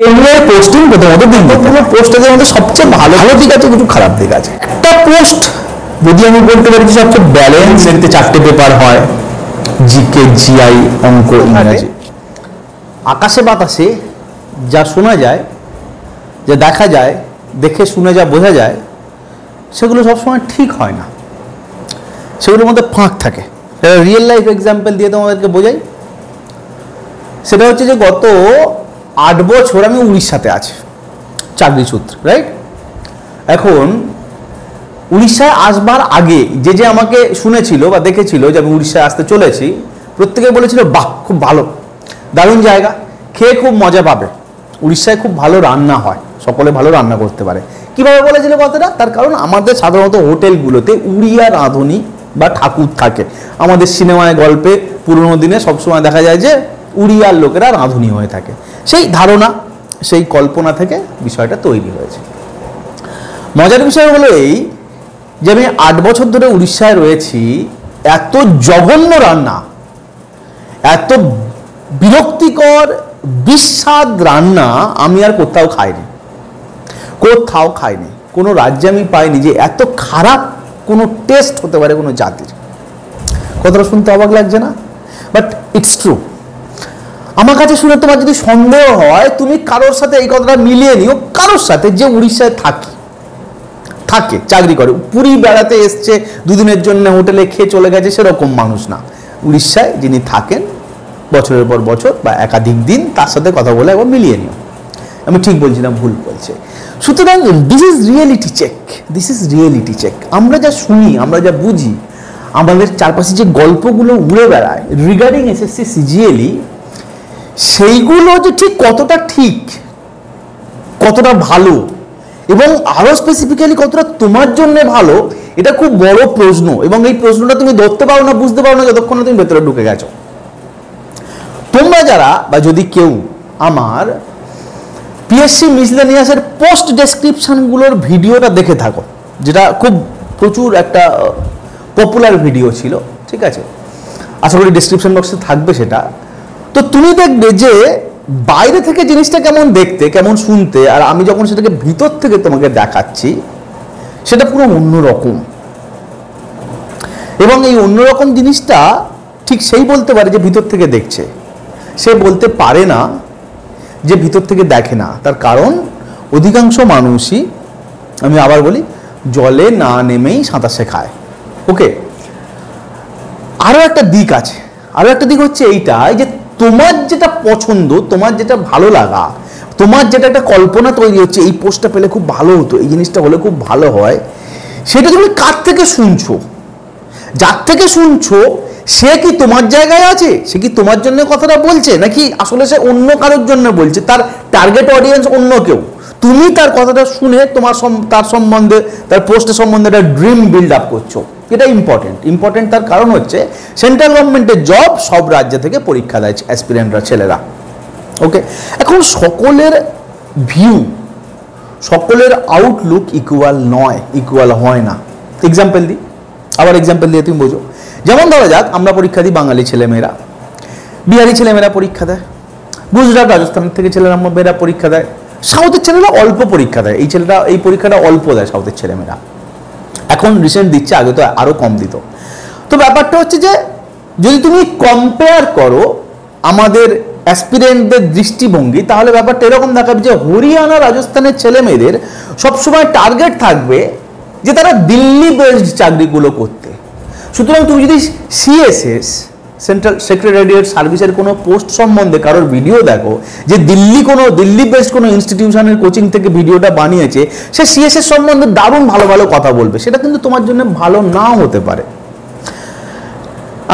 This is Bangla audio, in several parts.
এমএর পোস্টিং প্রথমত দিনপত্র পোস্টের মধ্যে সবচেয়ে ভালো ভালো দিক আছে, কিছু খারাপ দিক আছে। একটা পোস্ট যদি আমি বলতে পারি সবচেয়ে ব্যালেন্স, এতে 4টে পেপার হয়, জিকে, জিআই, অঙ্ক, ইংরাজি। আকাশে বাতাসে যা শোনা যায়, যা দেখা যায়, দেখে শুনে যা বোঝা যায়, সেগুলো সবসময় ঠিক হয় না, সেগুলোর মধ্যে ফাঁক থাকে। রিয়েল লাইফ এক্সাম্পল দিয়ে তোমাদেরকে বোঝাই। সেটা হচ্ছে যে গত 8 বছর আমি উড়িষ্যাতে আছি চাকরি সূত্রে, রাইট? এখন উড়িষ্যায় আসবার আগে যে আমাকে শুনেছিল বা দেখেছিল যে আমি উড়িষ্যায় আসতে চলেছি, প্রত্যেকে বলেছিল বাহ খুব ভালো, দারুণ জায়গা, খেয়ে খুব মজা পাবে, উড়িষ্যায় খুব ভালো রান্না হয়, সকলে ভালো রান্না করতে পারে। কীভাবে বলেছিল কথাটা? তার কারণ আমাদের সাধারণত হোটেলগুলোতে উড়িয়া রাঁধুনি বা ঠাকুর থাকে। আমাদের সিনেমায়, গল্পে, পুরোনো দিনে সবসময় দেখা যায় যে উড়িয়ার লোকেরা রাঁধুনি হয়ে থাকে। সেই ধারণা, সেই কল্পনা থেকে বিষয়টা তৈরি হয়েছে। মজার বিষয় হলো এই যে আমি 8 বছর ধরে উড়িষ্যায় রয়েছি, এত জঘন্য রান্না, এত বিরক্তিকর বিস্বাদ রান্না আমি আর কোথাও খাইনি, কোথাও খাইনি। কোনো রাজ্যে আমি পাইনি যে এত খারাপ কোনো টেস্ট হতে পারে কোনো জাতির। কথাটা শুনতে অবাক লাগছে না? But it's true. আমার কাছে শুনে তোমার যদি সন্দেহ হয়, তুমি কারোর সাথে এই কথাটা মিলিয়ে নিও, কারোর সাথে যে উড়িষ্যায় থাকে, চাকরি করে, পুরী বেড়াতে এসছে, 2 দিনের জন্য হোটেলে খেয়ে চলে গেছে, সেরকম মানুষ না। উড়িষ্যায় যিনি থাকেন বছরের পর বছর বা একাধিক দিন, তার সাথে কথা বলে একবার মিলিয়ে নিও। আমি ঠিক বলছি না ভুল বলছে? সুতরাং দিস ইজ রিয়েলিটি চেক। আমরা যা শুনি, আমরা যা বুঝি, আমাদের চারপাশে যে গল্পগুলো উড়ে বেড়ায় রিগার্ডিং এসএসসি সিজিএলই, সেইগুলো যে ঠিক কতটা ভালো এবং আরো স্পেসিফিক্যালি কতটা তোমার জন্য ভালো, এটা খুব বড় প্রশ্ন। এবং এই প্রশ্নটা তুমি ধরতে পারো না, বুঝতে পারো না যতক্ষণ না তুমি ভেতরে ঢুকে গেছো। তোমরা যারা বা যদি কেউ আমার পিএসসি মিসলেনিয়াসের পোস্ট ডেসক্রিপশনগুলোর ভিডিওটা দেখে থাকো, যেটা খুব প্রচুর একটা পপুলার ভিডিও ছিল, ঠিক আছে, আশা করি ডেসক্রিপশন বক্সে থাকবে সেটা, তো তুমি দেখবে যে বাইরে থেকে জিনিসটা কেমন দেখতে, কেমন শুনতে, আর আমি যখন সেটাকে ভিতর থেকে তোমাকে দেখাচ্ছি, সেটা পুরো অন্যরকম। এবং এই অন্যরকম জিনিসটা ঠিক সেই বলতে পারে যে ভিতর থেকে দেখছে, সে বলতে পারে না যে ভিতর থেকে দেখে না। তার কারণ অধিকাংশ মানুষই, আমি আবার বলি, জলে না নেমেই সাঁতার শেখায়। ওকে, আরও একটা দিক আছে, আরও একটা দিক হচ্ছে এইটা যে তোমার যেটা পছন্দ, তোমার যেটা ভালো লাগা, তোমার যেটা একটা কল্পনা তৈরি হচ্ছে, এই পোস্টটা পেলে খুব ভালো হতো, এই জিনিসটা হলে খুব ভালো হয়, সেটা তুমি কার থেকে শুনছো? যার থেকে শুনছো সে কি তোমার জায়গায় আছে? সে কি তোমার জন্য কথাটা বলছে, নাকি আসলে সে অন্য কারোর জন্য বলছে, তার টার্গেট অডিয়েন্স অন্য কেউ? তুমি তার কথাটা শুনে তার সম্বন্ধে, তার পোস্টের সম্বন্ধে একটা ড্রিম বিল্ড আপ করছো। এটা ইম্পর্টেন্ট। তার কারণ হচ্ছে সেন্ট্রাল গভর্নমেন্টের জব সব রাজ্য থেকে পরীক্ষা দেয় অ্যাসপিরেন্টরা, ছেলেরা। ওকে, এখন সকলের ভিউ, সকলের আউটলুক ইকুয়াল হয় না। এক্সাম্পল দিই, আবার এক্সাম্পল দিয়ে তুমি বোঝো। যেমন ধরা যাক, আমরা পরীক্ষা দিই, বাঙালি ছেলেমেয়েরা, বিহারি ছেলেমেয়েরা পরীক্ষা দেয়, গুজরাট, রাজস্থানের থেকে ছেলেমেয়েরা পরীক্ষা দেয়, সাউথের ছেলেরা অল্প পরীক্ষা দেয়। এই পরীক্ষাটা অল্প দেয় সাউথের ছেলেমেয়েরা, এখন রিসেন্ট দিচ্ছে, আগে তো আরও কম দিত। তো ব্যাপারটা হচ্ছে যে যদি তুমি কম্পেয়ার করো আমাদের অ্যাসপিরেন্টদের দৃষ্টিভঙ্গি, তাহলে ব্যাপারটা এরকম দেখাবে যে হরিয়ানা, রাজস্থানের ছেলেমেয়েদের সবসময় টার্গেট থাকবে যে তারা দিল্লি বেসড চাকরিগুলো করতে। সুতরাং তুমি যদি সিএসএস, সেন্ট্রাল সেক্রেটারিয়েট সার্ভিসের কোনো পোস্ট সম্বন্ধে কারোর ভিডিও দেখো, যে দিল্লি বেসড কোনো ইনস্টিটিউশনের কোচিং থেকে ভিডিওটা বানিয়েছে, সে সিএসএস সম্বন্ধে দারুণ ভালো ভালো কথা বলবে, সেটা কিন্তু তোমার জন্য ভালো নাও হতে পারে।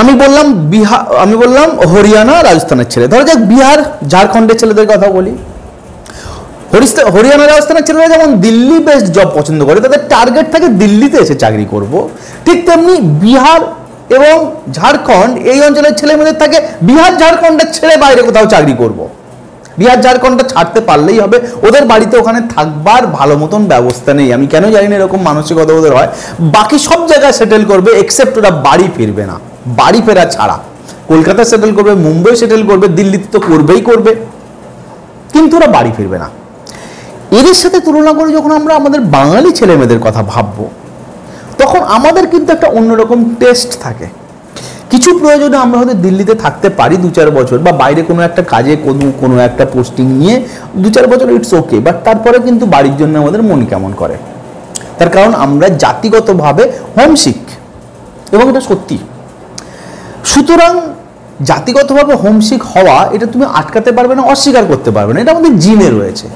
আমি বললাম হরিয়ানা, রাজস্থানের ছেলে, ধরো যাক বিহার, ঝাড়খণ্ডের ছেলেদের কথা বলি। হরিয়ানা, রাজস্থানের ছেলেরা যেমন দিল্লি বেসড জব পছন্দ করে, তাদের টার্গেট থাকে দিল্লিতে এসে চাকরি করব, ঠিক তেমনি বিহার এবং ঝাড়খণ্ড এই অঞ্চলের ছেলেমেয়েদের থাকে বিহার, ঝাড়খণ্ডের ছেড়ে বাইরে কোথাও চাকরি করব। বিহার, ঝাড়খণ্ডটা ছাড়তে পারলেই হবে, ওদের বাড়িতে ওখানে থাকবার ভালো মতন ব্যবস্থা নেই। আমি কেন জানি না এরকম মানসিকতা ওদের হয়, বাকি সব জায়গায় সেটেল করবে এক্সেপ্ট ওরা বাড়ি ফিরবে না। বাড়ি ফেরা ছাড়া কলকাতা সেটেল করবে, মুম্বাই সেটেল করবে, দিল্লিতে তো করবে। কিন্তু ওরা বাড়ি ফিরবে না। এদের সাথে তুলনা করে যখন আমরা আমাদের বাঙালি ছেলেমেয়েদের কথা ভাববো, তখন আমাদের কিন্তু একটা অন্যরকম টেস্ট থাকে। কিছু প্রয়োজনে আমরা হয়তো দিল্লিতে থাকতে পারি 2-4 বছর, বা বাইরে কোনো একটা কাজে কোনো একটা পোস্টিং নিয়ে 2-4 বছর, ইটস ওকে, বাট তারপরে কিন্তু বাড়ির জন্য আমাদের মন কেমন করে। তার কারণ আমরা জাতিগতভাবে হোমসিক, এবং এটা সত্যি। সুতরাং জাতিগতভাবে হোমসিক হওয়া, এটা তুমি আটকাতে পারবে না, অস্বীকার করতে পারবে না, এটা আমাদের জিনে রয়েছে।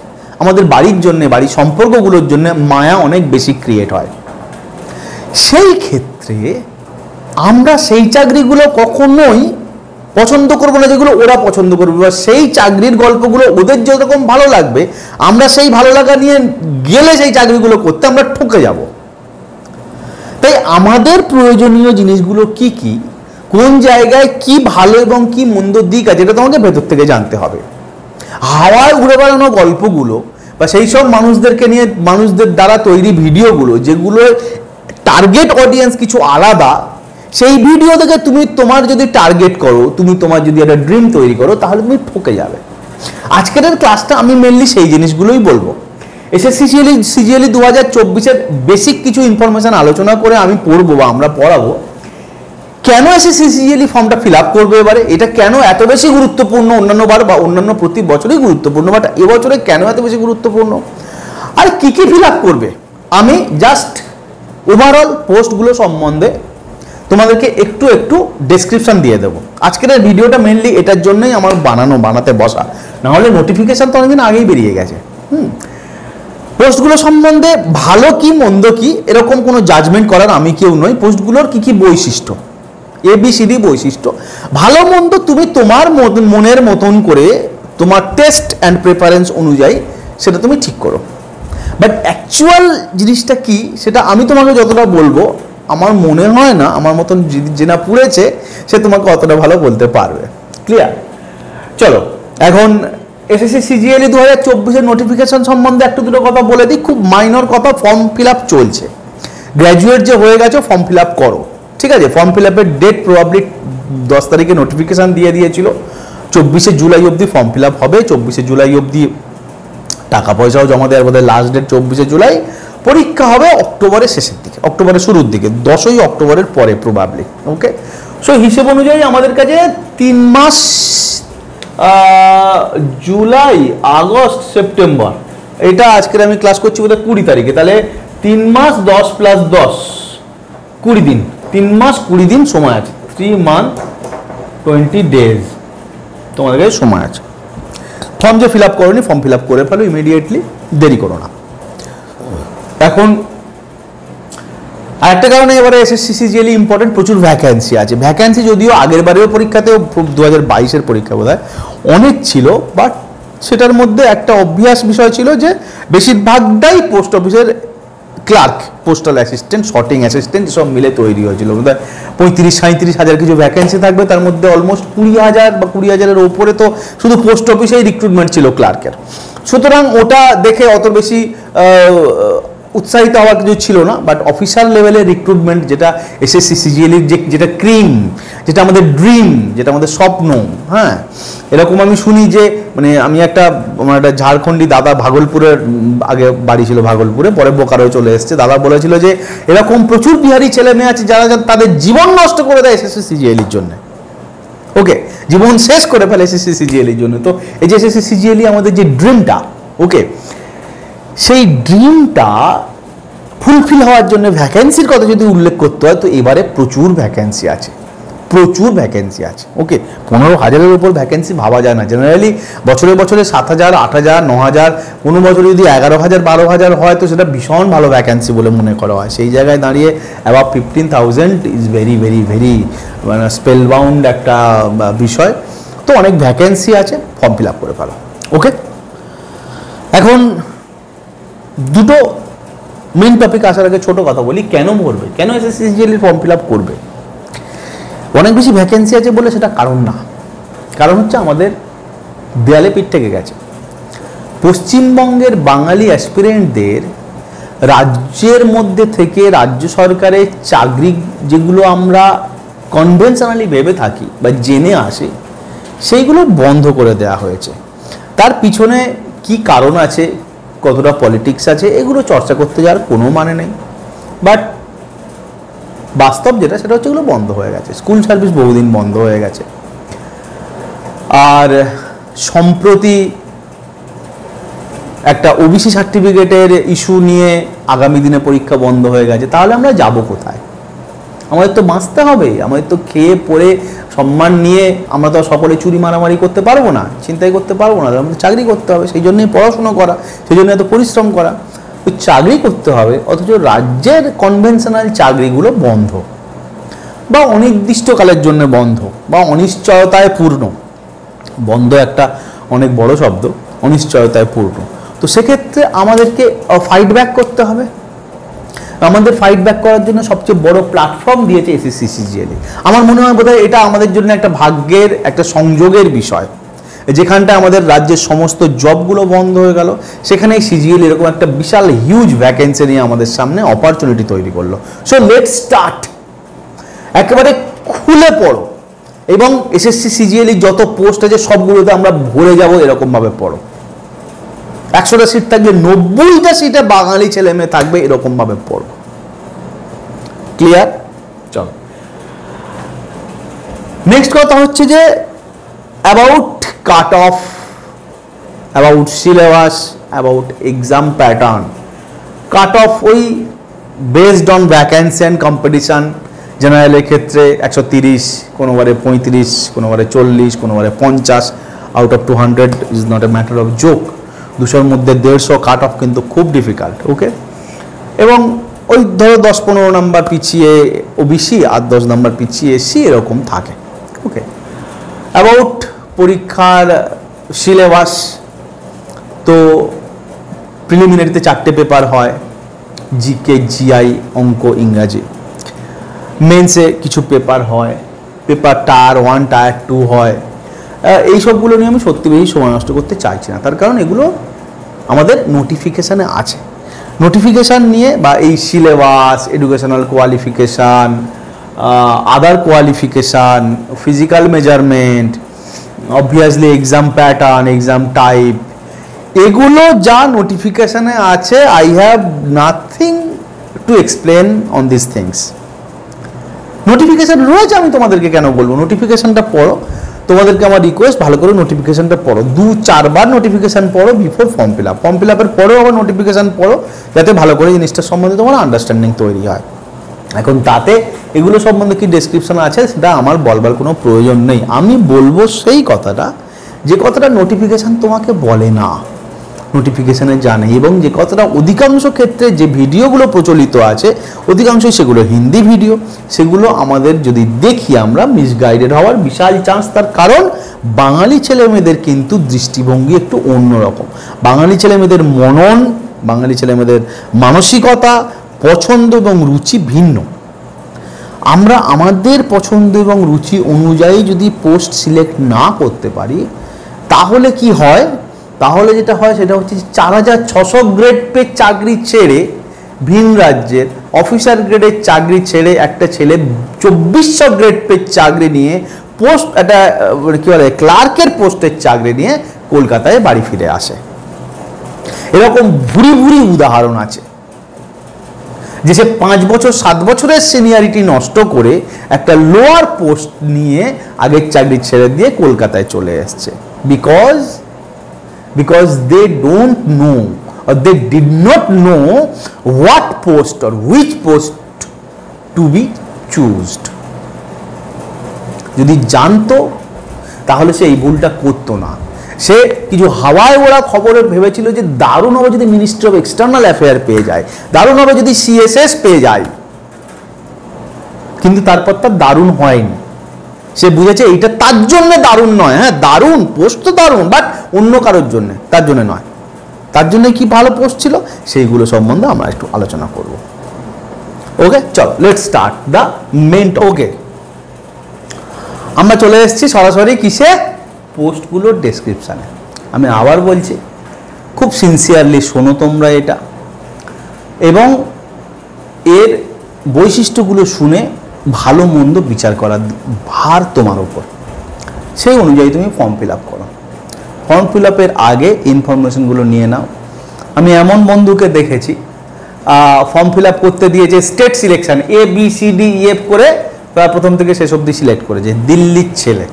আমাদের বাড়ির জন্য, বাড়ির সম্পর্কগুলোর জন্য মায়া অনেক বেশি ক্রিয়েট হয়। সেই ক্ষেত্রে আমরা সেই চাকরিগুলো কখনোই পছন্দ করবো না যেগুলো ওরা পছন্দ করবে, বা সেই চাকরির গল্পগুলো ওদের যেরকম ভালো লাগবে, আমরা সেই ভালো লাগা নিয়ে গেলে সেই চাকরিগুলো করতে আমরা ঠকে যাব। তাই আমাদের প্রয়োজনীয় জিনিসগুলো কি কি, কোন জায়গায় কি ভালো এবং কি মন্দ দিক আছে, এটা তোমাকে ভেতর থেকে জানতে হবে। হাওয়ায় উড়ে বেড়ানো গল্পগুলো বা সেই সব মানুষদেরকে নিয়ে, মানুষদের দ্বারা তৈরি ভিডিওগুলো, যেগুলো টার্গেট অডিয়েন্স কিছু আলাদা, সেই ভিডিও থেকে তুমি তোমার যদি টার্গেট করো, তুমি তোমার যদি একটা ড্রিম তৈরি করো, তাহলে তুমি ঠকে যাবে। আজকের ক্লাসটা আমি মেনলি সেই জিনিসগুলোই বলবো। এসএসসি সিজিএলই 2024-এর বেসিক কিছু ইনফরমেশন আলোচনা করে আমি পড়বো বা আমরা পড়াবো। কেন এসএসসি সিজিএলই ফর্মটা ফিল আপ করবে এবারে, এটা কেন এত বেশি গুরুত্বপূর্ণ, অন্যান্য বার বা অন্যান্য প্রতি বছরই গুরুত্বপূর্ণ, বাট এবছরে কেন এত বেশি গুরুত্বপূর্ণ, আর কি কি ফিল আপ করবে, আমি জাস্ট ওভারঅল পোস্টগুলো সম্বন্ধে তোমাদেরকে একটু একটু ডেসক্রিপশন দিয়ে দেবো। আজকের এই ভিডিওটা মেনলি এটার জন্যই আমার বানাতে বসা, নাহলে নোটিফিকেশান তো অনেকদিন আগেই বেরিয়ে গেছে। পোস্টগুলো সম্বন্ধে ভালো কি মন্দ কি এরকম কোনো জাজমেন্ট করার আমি কেউ নই। পোস্টগুলোর কি কি বৈশিষ্ট্য, ABCD বৈশিষ্ট্য, ভালো মন্দ তুমি তোমার মনের মতন করে, তোমার টেস্ট অ্যান্ড প্রেফারেন্স অনুযায়ী সেটা তুমি ঠিক করো। বাট অ্যাকচুয়াল জিনিসটা কি সেটা আমি তোমাকে যতটা বলবো, আমার মনে হয় না আমার মতন যে না পড়েছে সে তোমাকে অতটা ভালো বলতে পারবে। ক্লিয়ার? চলো এখন এসএসসি সিজিএলই 2024-এর নোটিফিকেশন সম্বন্ধে একটু দুটো কথা বলে দিই, খুব মাইনর কথা। ফর্ম ফিল আপ চলছে, গ্র্যাজুয়েট যে হয়ে গেছো ফর্ম ফিল আপ করো, ঠিক আছে? ফর্ম ফিল আপের ডেট প্রবাবলি 10 তারিখে নোটিফিকেশান দিয়ে দিয়েছিল, 24শে জুলাই অবধি ফর্ম ফিল আপ হবে। 24শে জুলাই অবধি টাকা পয়সাও জমা দেওয়ার বোধহয় লাস্ট ডেট 24শে জুলাই। পরীক্ষা হবে অক্টোবরের শেষের দিকে, অক্টোবরের শুরুর দিকে, 10ই অক্টোবরের পরে প্রবাবলি। ওকে, সো হিসেব অনুযায়ী আমাদের কাছে 3 মাস, জুলাই, আগস্ট, সেপ্টেম্বর, এটা আজকের আমি ক্লাস করছি বোধহয় 20 তারিখে, তাহলে 3 মাস 10 + 10 20 দিন, 3 মাস 20 দিন সময় আছে। 3 months 20 days তোমাদের কাছে সময় আছে। ফর্ম যে ফিল আপ করোনি, ফর্ম ফিল আপ করে ফেলো ইমিডিয়েটলি, দেরি করো না। এখন আরেকটা কারণে এবারে এসএসসি সিজিএলই ইম্পর্টেন্ট, প্রচুর ভ্যাকেন্সি আছে। ভ্যাকেন্সি যদিও আগের বারেও পরীক্ষাতেও 2022-এর পরীক্ষা বোধহয় অনেক ছিল, বাট সেটার মধ্যে একটা অভ্যাস বিষয় ছিল যে বেশিরভাগটাই পোস্ট অফিসের clerk, postal assistant, sorting assistant সব মিলে তৈরি হয়েছিল। বোধহয় 35-37 হাজার কিছু ভ্যাকেন্সি থাকবে, তার মধ্যে অলমোস্ট 20,000 বা 20,000-এর ওপরে তো শুধু পোস্ট অফিসেই রিক্রুটমেন্ট ছিল ক্লার্কের। সুতরাং ওটা দেখে অত বেশি উৎসাহিত হওয়ার কিছু ছিল না। বাট অফিসিয়াল লেভেলে রিক্রুটমেন্ট, যেটা এসএসসি সিজিএলই যেটা ক্রিম, যেটা আমাদের ড্রিম, যেটা আমাদের স্বপ্ন, হ্যাঁ, এরকম আমি শুনি যে, মানে আমি আমার একটা ঝাড়খণ্ডী দাদা, ভাগলপুরের, আগে বাড়ি ছিল ভাগলপুরে, পরে বোকারোয় চলে এসেছে, দাদা বলেছিল যে এরকম প্রচুর বিহারি ছেলে মেয়ে আছে যারা তাদের জীবন নষ্ট করে দেয় এসএসসি সিজিএলইর জন্য। ওকে, জীবন শেষ করে ফেলে এসএসসি সিজিএলইর জন্য। তো এই যে এসএসসি সিজিএলই আমাদের যে ড্রিমটা, ওকে, সেই ড্রিমটা ফুলফিল হওয়ার জন্য ভ্যাকেন্সির কথা যদি উল্লেখ করতে হয়, তো এবারে প্রচুর ভ্যাকেন্সি আছে, প্রচুর ভ্যাকেন্সি আছে। ওকে, 15,000-এর উপর ভ্যাকেন্সি ভাবা যায় না। জেনারেলি বছরে 7,000, 8,000, 9,000, কোনো বছরে যদি 11,000, 12,000 হয় তো সেটা ভীষণ ভালো ভ্যাকেন্সি বলে মনে করা হয়। সেই জায়গায় দাঁড়িয়ে above 15,000 is very very very মানে স্পেল বাউন্ড একটা বিষয়। তো অনেক ভ্যাকেন্সি আছে, ফর্ম ফিল আপ করে ফেলো। ওকে, এখন দুটো মেন টপিক আসার আগে ছোট কথা বলি, কেন ভরবে, কেন এসএসসি সিজিএলই ফর্ম ফিল আপ করবে? অনেক বেশি ভ্যাকেন্সি আছে বলে সেটা কারণ না, কারণ হচ্ছে আমাদের দেয়ালে পিঠ থেকে গেছে। পশ্চিমবঙ্গের বাঙালি অ্যাসপিরেন্টদের রাজ্যের মধ্যে থেকে রাজ্য সরকারের চাকরি যেগুলো আমরা কনভেনশনালি ভেবে থাকি বা জেনে আসি, সেইগুলো বন্ধ করে দেওয়া হয়েছে। তার পিছনে কি কারণ আছে, কতটা পলিটিক্স আছে, এগুলো চর্চা করতে যাওয়ার কোনো মানে নেই। বাট বাস্তব যেটা, সেটা হচ্ছে এগুলো বন্ধ হয়ে গেছে। স্কুল সার্ভিস বহুদিন বন্ধ হয়ে গেছে। আর সম্প্রতি একটা ওবিসি সার্টিফিকেটের ইস্যু নিয়ে আগামী দিনে পরীক্ষা বন্ধ হয়ে গেছে। তাহলে আমরা যাব কোথায়? আমাদের তো বাঁচতে হবে, আমাদের তো খেয়ে পড়ে সম্মান নিয়ে আমরা তো সকলে চুরি মারামারি করতে পারবো না, চিন্তাই করতে পারবো না। আমাদের চাকরি করতে হবে, সেই জন্যই পড়াশুনো করা, সেই জন্য এত পরিশ্রম করা। ওই চাকরি করতে হবে, অথচ রাজ্যের কনভেনশনাল চাকরিগুলো বন্ধ, বা অনির্দিষ্টকালের জন্য বন্ধ, বা অনিশ্চয়তায় পূর্ণ। বন্ধ একটা অনেক বড় শব্দ, অনিশ্চয়তায় পূর্ণ। তো সেক্ষেত্রে আমাদেরকে ফাইট ব্যাক করতে হবে। আমাদের ফাইট ব্যাক করার জন্য সবচেয়ে বড় প্ল্যাটফর্ম দিয়েছে এসএসসি সিজিএলই। আমার মনে হয় বোধহয় এটা আমাদের জন্য একটা ভাগ্যের, একটা সংযোগের বিষয়। যেখানটা আমাদের রাজ্যের সমস্ত জবগুলো বন্ধ হয়ে গেল, সেখানে সিজিএল এরকম একটা বিশাল হিউজ ভ্যাকেন্সি নিয়ে আমাদের সামনে অপরচুনিটি তৈরি করলো। সো লেটস স্টার্ট, একেবারে খুলে পড়ো, এবং এসএসসি সিজিএলই যত পোস্ট আছে সবগুলোতে আমরা ভরে যাব এরকমভাবে পড়ো। 100টা সিট থাকলে 90টা সিটে বাঙালি ছেলে মেয়ে থাকবে, এরকমভাবে পড়ো। ক্লিয়ার? চলো, নেক্সট কথা হচ্ছে যে about cut off, about syllabus, about exam pattern. Cut off ওই based on vacancy and competition. জেনারেলের ক্ষেত্রে 130, কোনোবারে 35, কোনোবারে 40, কোনোবারে 50 out of 200 is not a matter of joke. 200-র মধ্যে 150 কাট অফ কিন্তু খুব ডিফিকাল্ট। ওকে, এবং ওই ধরো 10-15 নাম্বার পিছিয়ে ওবিসি আর 10 নাম্বার পিছিয়ে এসসি, এরকম থাকে। ওকে, অ্যাবাউট পরীক্ষার সিলেবাস, তো প্রিলিমিনারিতে 4টে পেপার হয়, জিকে, জিআই, অঙ্ক, ইংরাজি। মেন্সে কিছু পেপার হয়, পেপার টায়ার 1, টায়ার 2 হয়। এই সবগুলো নিয়ে আমি সত্যি বেশি সময় নষ্ট করতে চাইছি না, তার কারণ এগুলো আমাদের নোটিফিকেশানে আছে। নোটিফিকেশান নিয়ে বা এই syllabus, educational qualification, other qualification, physical measurement, obviously exam pattern, exam type, এগুলো যা নোটিফিকেশানে আছে, I have nothing to explain on this things. Notification রয়েছে, আমি তোমাদেরকে কেন বলবো? নোটিফিকেশানটা পড়ো, তোমাদেরকে আমার রিকোয়েস্ট, ভালো করে নোটিফিকেশানটা পড়ো। 2-4 বার নোটিফিকেশান পড়ো before form fill up. Form fill আপের পরেও আবার নোটিফিকেশান পড়ো, যাতে ভালো করে জিনিসটার সম্বন্ধে তোমার আন্ডারস্ট্যান্ডিং তৈরি হয়। এখন তাতে এগুলো সম্বন্ধে কি ডেসক্রিপশন আছে সেটা আমার বলবার কোনো প্রয়োজন নেই। আমি বলবো সেই কথাটা, যে কথাটা নোটিফিকেশান তোমাকে বলে না, নোটিফিকেশানে জানে, এবং যে কথাটা অধিকাংশ ক্ষেত্রে যে ভিডিওগুলো প্রচলিত আছে, অধিকাংশই সেগুলো হিন্দি ভিডিও। সেগুলো আমাদের যদি দেখি আমরা, মিসগাইডেড হওয়ার বিশাল চান্স। তার কারণ বাঙালি ছেলেমেয়েদের কিন্তু দৃষ্টিভঙ্গি একটু অন্যরকম। বাঙালি ছেলেমেয়েদের মনন, বাঙালি ছেলেমেয়েদের মানসিকতা, পছন্দ এবং রুচি ভিন্ন। আমরা আমাদের পছন্দ এবং রুচি অনুযায়ী যদি পোস্ট সিলেক্ট না করতে পারি, তাহলে কি হয়? তাহলে যেটা হয় সেটা হচ্ছে 4600 গ্রেড পে চাকরি ছেড়ে, ভিন রাজ্যের অফিসার গ্রেডের চাকরি ছেড়ে একটা ছেলে 2400 গ্রেড পে চাকরি নিয়ে, পোস্ট একটা কী বলে ক্লার্কের পোস্টের চাকরি নিয়ে কলকাতায় বাড়ি ফিরে আসে। এরকম ভুরি ভুরি উদাহরণ আছে, যে সে 5 বছর 7 বছরের সিনিয়রিটি নষ্ট করে একটা লোয়ার পোস্ট নিয়ে আগের চাকরি ছেড়ে দিয়ে কলকাতায় চলে এসছে, because they don't know, or they did not know what post or which post to be chosen. যদি জানতো তাহলে সে এই ভুলটা করতো না। সে কিছু হাওয়ায় ওরা খবরে ভেবেছিল যে দারুণ হবে যদি মিনিস্ট্রি অফ এক্সটার্নাল অ্যাফেয়ার পেয়ে যায়, দারুণ হবে যদি সিএসএস পেয়ে যায়, কিন্তু তারপর তার দারুণ হয়নি। সে বুঝেছে এইটা তার জন্য দারুণ নয়। হ্যাঁ, দারুণ পোস্ট তো দারুণ, বাট অন্য কারোর জন্য, তার জন্য নয়। তার জন্য কি ভালো পোস্ট ছিল, সেইগুলো সম্বন্ধে আমরা একটু আলোচনা করব। ওকে, চলো লেটস স্টার্ট দ্য মেন। ওকে, আমরা চলে এসেছি সরাসরি কিসে? পোস্টগুলোর ডেসক্রিপশানে। আমি আবার বলছি, খুব সিনসিয়ারলি শোনো তোমরা এটা, এবং এর বৈশিষ্ট্যগুলো শুনে ভালো মন্দ বিচার করার ভার তোমার উপর। সেই অনুযায়ী তুমি ফর্ম ফিল আপ করো। ফর্ম ফিল আপের আগে ইনফরমেশনগুলো নিয়ে নাও। আমি এমন বন্ধুকে দেখেছি ফর্ম ফিল আপ করতে দিয়েছে স্টেট সিলেকশন ABCDEF করে প্রথম থেকে শেষ অবধি সিলেক্ট করেছে, দিল্লির ছেলে।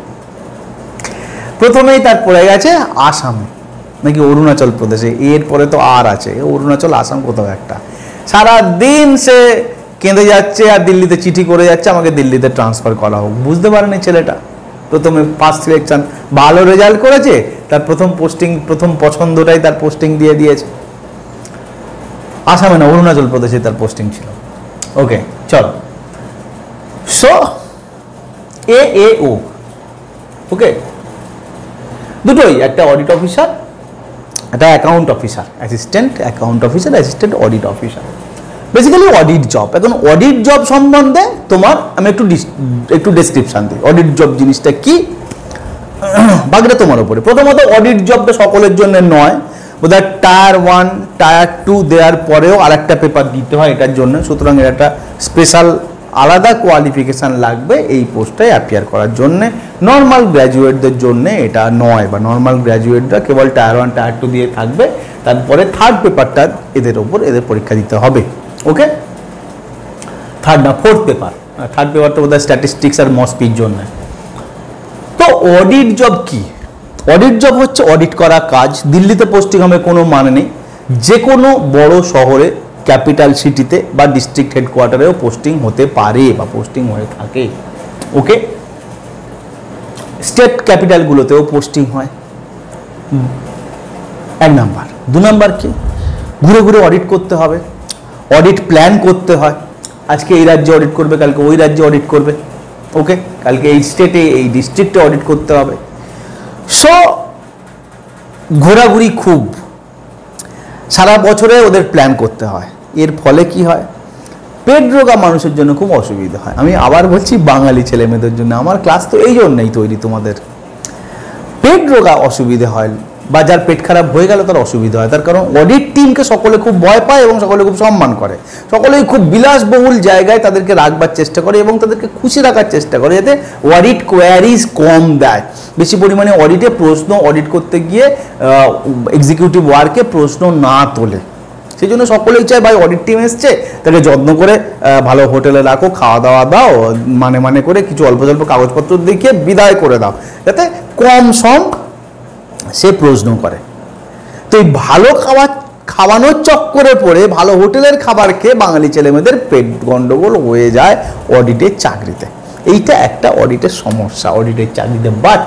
প্রথমেই তার পড়ে গেছে আসামে নাকি অরুণাচল প্রদেশে, এর পরে তো আর আছে অরুণাচল আসাম কোথাও একটা। সারাদিন সে কেঁদে যাচ্ছে আর দিল্লিতে চিঠি করে যাচ্ছে আমাকে দিল্লিতে ট্রান্সফার করা হোক। বুঝতে পারেনি ছেলেটা, প্রথমে ফার্স্ট সিলেকশন ভালো রেজাল্ট করেছে, তার প্রথম পোস্টিং প্রথম পছন্দটাই তার পোস্টিং দিয়ে দিয়েছে। আসামে না অরুণাচল প্রদেশে তার পোস্টিং ছিল। ওকে চলো, সো AAO ওকে দুটোই, একটা অডিট অফিসার একটা account officer, assistant account officer, assistant audit officer, basically audit job. এখন অডিট জব সম্বন্ধে তোমার আমি একটু ডেসক্রিপশন দিই, অডিট জব জিনিসটা কি, বাকিটা তোমার উপরে। প্রথমত অডিট জবটা সকলের জন্য নয়, বোধহয় টায়ার 1 টায়ার 2 দেওয়ার পরেও আর একটা পেপার দিতে হয় এটার জন্য, সুতরাং এর একটা স্পেশাল আলাদা কোয়ালিফিকেশান লাগবে এই পোস্টটায় অ্যাপিয়ার করার জন্যে। নর্মাল গ্র্যাজুয়েটদের জন্য এটা নয়, বা নর্মাল গ্র্যাজুয়েটরা কেবল টায়ার 1 টায়ার 2 দিয়ে থাকবে, তারপরে থার্ড পেপারটা এদের পরীক্ষা দিতে হবে। ওকে, থার্ড না ফোর্থ পেপার, থার্ড পেপারটা বোধহয় স্ট্যাটিস্টিক্স আর মসপির জন্য। তো অডিট জব কি? অডিট জব হচ্ছে অডিট করা কাজ। দিল্লিতে পোস্টিং হবে কোনো মানে নেই, যে কোনো বড় শহরে ক্যাপিটাল সিটিতে বা ডিস্ট্রিক্ট হেডকোয়ার্টারেও পোস্টিং হতে পারে বা পোস্টিং হয়ে থাকে। ওকে, স্টেট ক্যাপিটালগুলোতেও পোস্টিং হয়। 1 নাম্বার। 2 নাম্বার কি, ঘুরে ঘুরে অডিট করতে হবে, অডিট প্ল্যান করতে হয়। আজকে এই রাজ্যে অডিট করবে, কালকে ওই রাজ্যে অডিট করবে। ওকে, কালকে এই স্টেটে এই ডিস্ট্রিক্টে অডিট করতে হবে। সো ঘোরাঘুরি খুব, সারা বছরে ওদের প্ল্যান করতে হয়। এর ফলে কি হয়, পেট রোগা মানুষের জন্য খুব অসুবিধা হয়। আমি আবার বলছি বাঙালি ছেলে মেয়েদের জন্য, আমার ক্লাস তো এই জন্যই তৈরি তোমাদের। পেট রোগা অসুবিধা হয়, বা যার পেট খারাপ হয়ে গেল তার অসুবিধা হয়, তার কারণ অডিট টিমকে সকলে খুব ভয় পায় এবং সকলে খুব সম্মান করে, সকলেই খুব বিলাসবহুল জায়গায় তাদেরকে রাখবার চেষ্টা করে এবং তাদেরকে খুশি রাখার চেষ্টা করে, যাতে অডিট কোয়ারিজ কম দেয়। বেশি পরিমাণে অডিটে প্রশ্ন, অডিট করতে গিয়ে এক্সিকিউটিভ ওয়ার্কে প্রশ্ন না তোলে। সেই জন্য সকলেই চায় ভাই অডিট টিম এসছে, তাকে যত্ন করে ভালো হোটেলে রাখো, খাওয়া দাওয়া দাও, মানে করে কিছু অল্প স্বল্প কাগজপত্র দেখিয়ে বিদায় করে দাও, যাতে কম সম সে প্রশ্ন করে। তো এই ভালো খাওয়ানোর চক্করে পড়ে ভালো হোটেলের খাবার খেয়ে বাঙালি ছেলেমেয়েদের পেট গন্ডগোল হয়ে যায় অডিটের চাকরিতে। এইটা একটা অডিটের সমস্যা অডিটের চাকরিতে। বাট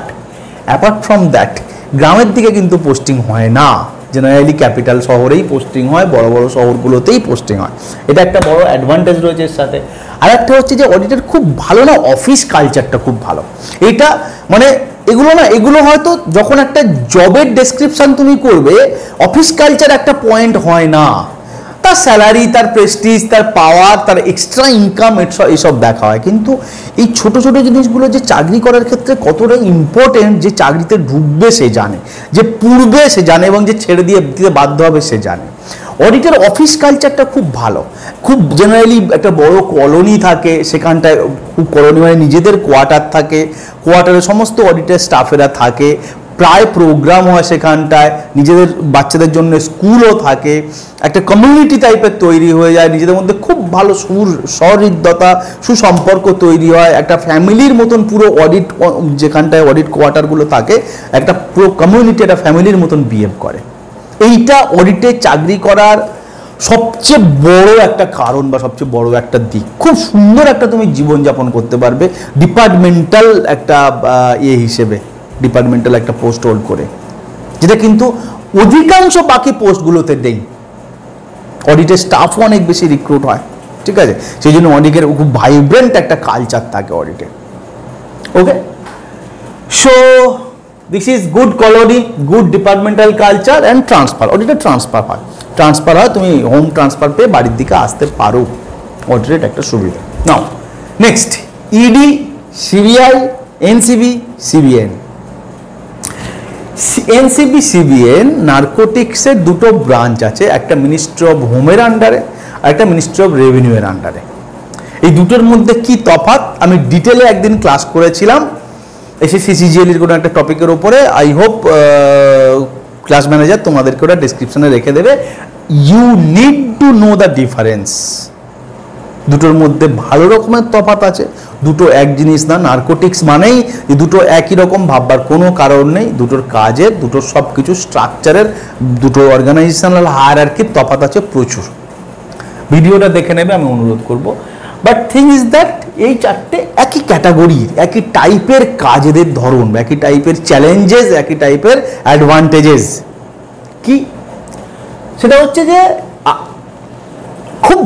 অ্যাপার্ট ফ্রম দ্যাট, গ্রামের দিকে কিন্তু পোস্টিং হয় না, জেনারেলি ক্যাপিটাল শহরেই পোস্টিং হয়, বড় বড় শহরগুলোতেই পোস্টিং হয়। এটা একটা বড় অ্যাডভান্টেজ রয়েছে এর সাথে। আর একটা হচ্ছে যে অডিটের খুব ভালো না অফিস কালচারটা খুব ভালো। এটা মানে এগুলো হয়তো যখন একটা জবের ডেসক্রিপশন তুমি করবে, অফিস কালচার একটা পয়েন্ট হয় না, তার স্যালারি, তার প্রেস্টিজ, তার পাওয়ার, তার এক্সট্রা ইনকাম এসব দেখা হয়। কিন্তু এই ছোট ছোট জিনিসগুলো যে চাকরি করার ক্ষেত্রে কতটা ইম্পর্টেন্ট, যে চাকরিতে ঢুকবে সে জানে, যে পূর্বে সে জানে এবং যে ছেড়ে দিয়ে দিতে বাধ্য হবে সে জানে। অডিটের অফিস কালচারটা খুব ভালো, খুব জেনারেলি একটা বড় কলোনি থাকে, সেখানটায় খুব কলোনি মানে নিজেদের কোয়ার্টার থাকে, কোয়ার্টারে সমস্ত অডিটের স্টাফেরা থাকে, প্রায় প্রোগ্রাম হয় সেখানটায়, নিজেদের বাচ্চাদের জন্য স্কুলও থাকে, একটা কমিউনিটি টাইপের তৈরি হয়ে যায়, নিজেদের মধ্যে খুব ভালো সহৃদয়তা সুসম্পর্ক তৈরি হয়, একটা ফ্যামিলির মতন পুরো অডিট, যেখানটায় অডিট কোয়ার্টারগুলো থাকে একটা পুরো কমিউনিটি, একটা ফ্যামিলির মতন বিহেভ করে। এইটা অডিটে চাকরি করার সবচেয়ে বড় একটা কারণ বা সবচেয়ে বড় একটা দিক। খুব সুন্দর একটা তুমি জীবনযাপন করতে পারবে ডিপার্টমেন্টাল একটা হিসেবে, ডিপার্টমেন্টাল একটা পোস্ট হোল্ড করে, যেটা কিন্তু অধিকাংশ বাকি পোস্টগুলোতে নেই। অডিটের স্টাফও অনেক বেশি রিক্রুট হয়, ঠিক আছে, সেই জন্য অডিটের খুব ভাইব্রেন্ট একটা কালচার থাকে অডিটে। Okay, so this is good colony, good departmental culture and transfer. অডিটে ট্রান্সফার হয়, তুমি হোম ট্রান্সফার পেয়ে বাড়ির দিকে আসতে পারো, অডিটের একটা সুবিধা। Now next, ED, CBI, NCB, CBN. NCB, CBN নার্কোটিক্সের দুটো ব্রাঞ্চ আছে, একটা মিনিস্ট্রি অফ হোমের আন্ডারে আর একটা মিনিস্ট্রি অফ রেভিনিউয়ের আন্ডারে। এই দুটোর মধ্যে কি তফাৎ আমি ডিটেলে একদিন ক্লাস করেছিলাম, এসএসসি সিজিএলের কোনো একটা টপিকের ওপরে। আই হোপ ক্লাস ম্যানেজার তোমাদেরকে ওটা ডিসক্রিপশনে রেখে দেবে। You need to know the difference. দুটোর মধ্যে ভালো রকমের তফাৎ আছে, দুটো এক জিনিস না। নার্কোটিক্স মানেই যে দুটো একই রকম ভাববার কোনো কারণ নেই। দুটোর কাজের, দুটোর সব কিছু স্ট্রাকচারের, দুটো অর্গানাইজেশনাল হায়ারার্কির তফাৎ আছে প্রচুর। ভিডিওটা দেখে নেবে, আমি অনুরোধ করব। বাট থিং ইজ দ্যাট এই চারটে একই ক্যাটাগরির, একই টাইপের কাজেদের ধরন, একই টাইপের চ্যালেঞ্জেস, একই টাইপের অ্যাডভান্টেজেস। কি সেটা হচ্ছে যে খুব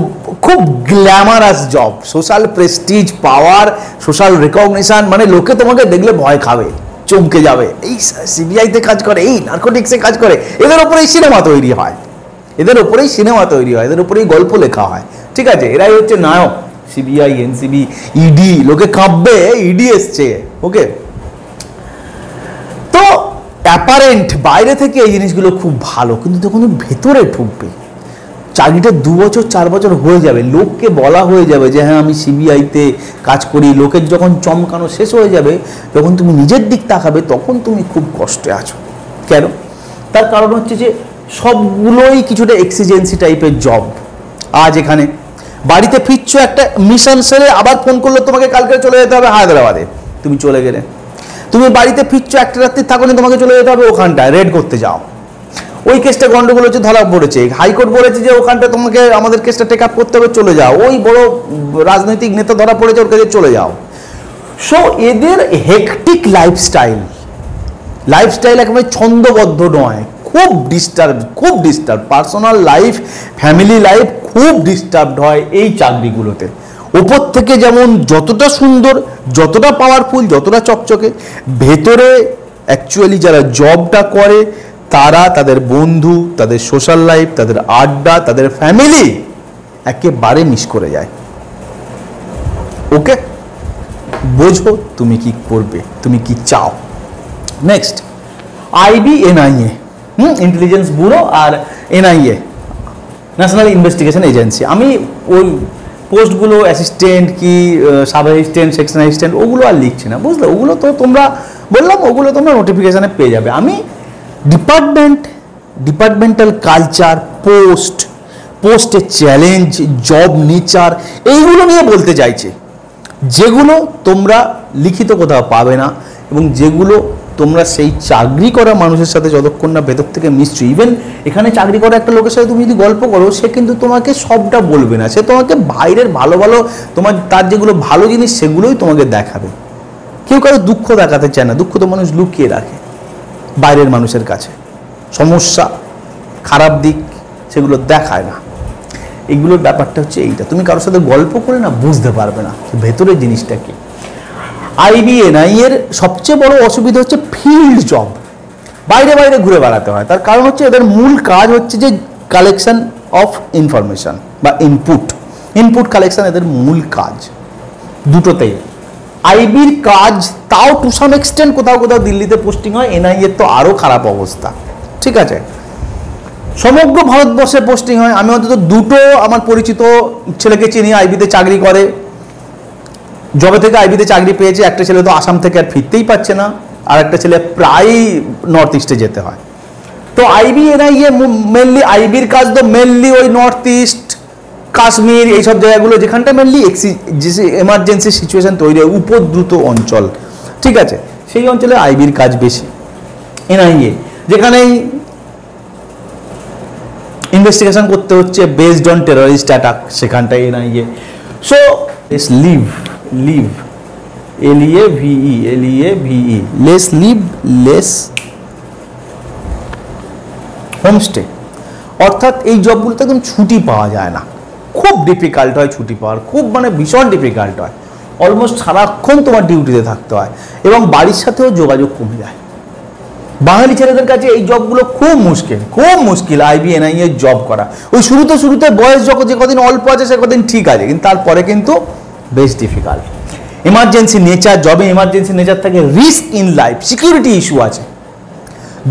খুব গ্ল্যামারাস জব, সোশ্যাল প্রেস্টিজ, পাওয়ার, সোশ্যাল রিকগনিশন, মানে লোকে তোমাকে দেখলে ভয় খাবে, চমকে যাবে। এই সিবিআইতে কাজ করে, এই নার্কোটিক্সে কাজ করে, এদের ওপরেই সিনেমা তৈরি হয়, এদের ওপরেই সিনেমা তৈরি হয়, এদের ওপরেই গল্প লেখা হয়। ঠিক আছে, এরাই হচ্ছে নায়ক। সিবিআই, এনসিবি, ইডি, লোকে কাঁপবে, ইডি এসছে। ওকে, তো অ্যাপারেন্ট বাইরে থেকে এই জিনিসগুলো খুব ভালো, কিন্তু যখন ভেতরে ঢুকবে, চাকরিটা 2 বছর 4 বছর হয়ে যাবে, লোককে বলা হয়ে যাবে যে হ্যাঁ আমি সিবিআইতে কাজ করি, লোকের যখন চমকানো শেষ হয়ে যাবে, যখন তুমি নিজের দিক তাকাবে, তখন তুমি খুব কষ্টে আছো। কেন? তার কারণ হচ্ছে যে সবগুলোই কিছুটা এক্সিজেন্সি টাইপের জব। আজ এখানে বাড়িতে ফিরছো, একটা মিশন সেরে আবার ফোন করলো তোমাকে কালকে চলে যেতে হবে হায়দ্রাবাদে, তুমি চলে গেলে। তুমি বাড়িতে ফিরছো, একটা রাত্রি থাকো না, তোমাকে চলে যেতে হবে ওখানটায়, রেড করতে যাও। ওই কেসটা গন্ডগোল হচ্ছে, ধরা পড়েছে, হাইকোর্ট বলেছে যে ওখানটা তোমাকে আমাদের কেসটা টেক আপ করতে হবে, চলে যাও। ওই বড় রাজনৈতিক নেতা ধরা পড়েছে, ওর কাছে চলে যাও। সো এদের হেকটিক লাইফস্টাইল একেবারে ছন্দবদ্ধ নয়, খুব disturb personal life, family life খুব ডিস্টার্বড হয় এই চাকরিগুলোতে। ওপর থেকে যেমন যতটা সুন্দর, যতটা পাওয়ারফুল, যতটা চকচকে, ভেতরে অ্যাকচুয়ালি যারা জবটা করে তারা তাদের বন্ধু, তাদের সোশ্যাল লাইফ, তাদের আড্ডা, তাদের ফ্যামিলি একেবারে মিস করে যায়। ওকে, বোঝো তুমি কি করবে, তুমি কি চাও। Next, IB, NIA, intelligence bureau, আর এনআইএ, ন্যাশনাল ইনভেস্টিগেশন এজেন্সি। আমি ওই পোস্টগুলো অ্যাসিস্ট্যান্ট কি সাব অ্যাসিস্ট্যান্ট, সেকশন অ্যাসিস্ট্যান্ট, ওগুলো আর লিখছি না, বুঝলে? ওগুলো তো তোমরা বললাম, ওগুলো তোমরা নোটিফিকেশানে পেয়ে যাবে। আমি ডিপার্টমেন্টাল কালচার, পোস্টের চ্যালেঞ্জ, জব নেচার, এইগুলো নিয়ে বলতে চাইছি, যেগুলো তোমরা লিখিত কোথাও পাবে না, এবং যেগুলো তোমরা সেই চাকরি করা মানুষের সাথে যতক্ষণ না ভেতর থেকে মিশছো, ইভেন এখানে চাকরি করা একটা লোকের সাথে তুমি যদি গল্প করো, সে কিন্তু তোমাকে সবটা বলবে না, সে তোমাকে বাইরের ভালো তার যেগুলো ভালো জিনিস সেগুলোই তোমাকে দেখাবে। কেউ কারো দুঃখ দেখাতে চায় না, দুঃখ তো মানুষ লুকিয়ে রাখে বাইরের মানুষের কাছে, সমস্যা, খারাপ দিক সেগুলো দেখায় না। এগুলোর ব্যাপারটা হচ্ছে এইটা, তুমি কারোর সাথে গল্প করে না বুঝতে পারবে না ভেতরের জিনিসটা কি। আইবিএনআই এর সবচেয়ে বড় অসুবিধা হচ্ছে ফিল্ড জব, বাইরে ঘুরে বেড়াতে হয়। তার কারণ হচ্ছে এদের মূল কাজ হচ্ছে যে কালেকশন অফ ইনফরমেশন বা ইনপুট কালেকশন, এদের মূল কাজ দুটোতেই। আইবির কাজ তাও টু সাম এক্সটেন্ট কোথাও দিল্লিতে পোস্টিং হয়, এনআইএ তো আরও খারাপ অবস্থা। ঠিক আছে, সমগ্র ভারতবর্ষে পোস্টিং হয়। আমি অন্তত দুটো আমার পরিচিত ছেলেকে চিনি আইবিতে চাকরি করে, জবে থেকে আইবিতে চাকরি পেয়েছে। একটা ছেলে তো আসাম থেকে আর ফিরতেই পারছে না, আর একটা ছেলে প্রায় নর্থ ইস্টে যেতে হয়। তো আইবি এনআইএ মেনলি, আইবির কাজ তো মেনলি ওই নর্থ ইস্ট, কাশ্মীর, এইসব জায়গাগুলো যেখানটা মেনলি এমার্জেন্সি সিচুয়েশন তৈরি হয়, উপদ্রুত অঞ্চল। ঠিক আছে, সেই অঞ্চলে আইবির কাজ বেশি। এনআইএ যেখানেই ইনভেস্টিগেশন করতে হচ্ছে বেসড অন টেররিস্ট অ্যাটাক, সেখানটাই NIA. So leave LEAVE less leave less homestay, অর্থাৎ এই জবগুলোতে একদম ছুটি পাওয়া যায় না, খুব ডিফিকাল্ট হয় ছুটি পাওয়ার, খুব ভীষণ ডিফিকাল্ট হয়। অলমোস্ট সারাক্ষণ তোমার ডিউটিতে থাকতে হয়, এবং বাড়ির সাথেও যোগাযোগ কমে যায়। বাঙালি ছেলেদের কাছে এই জবগুলো খুব মুশকিল আইবিএনআই এর জব করা। ওই শুরুতে বয়স যে কদিন অল্প আছে সে কদিন ঠিক আছে, কিন্তু তারপরে কিন্তু বেশ ডিফিকাল্ট। জবে ইমার্জেন্সি নেচার থাকে, risk in life, security issue আছে।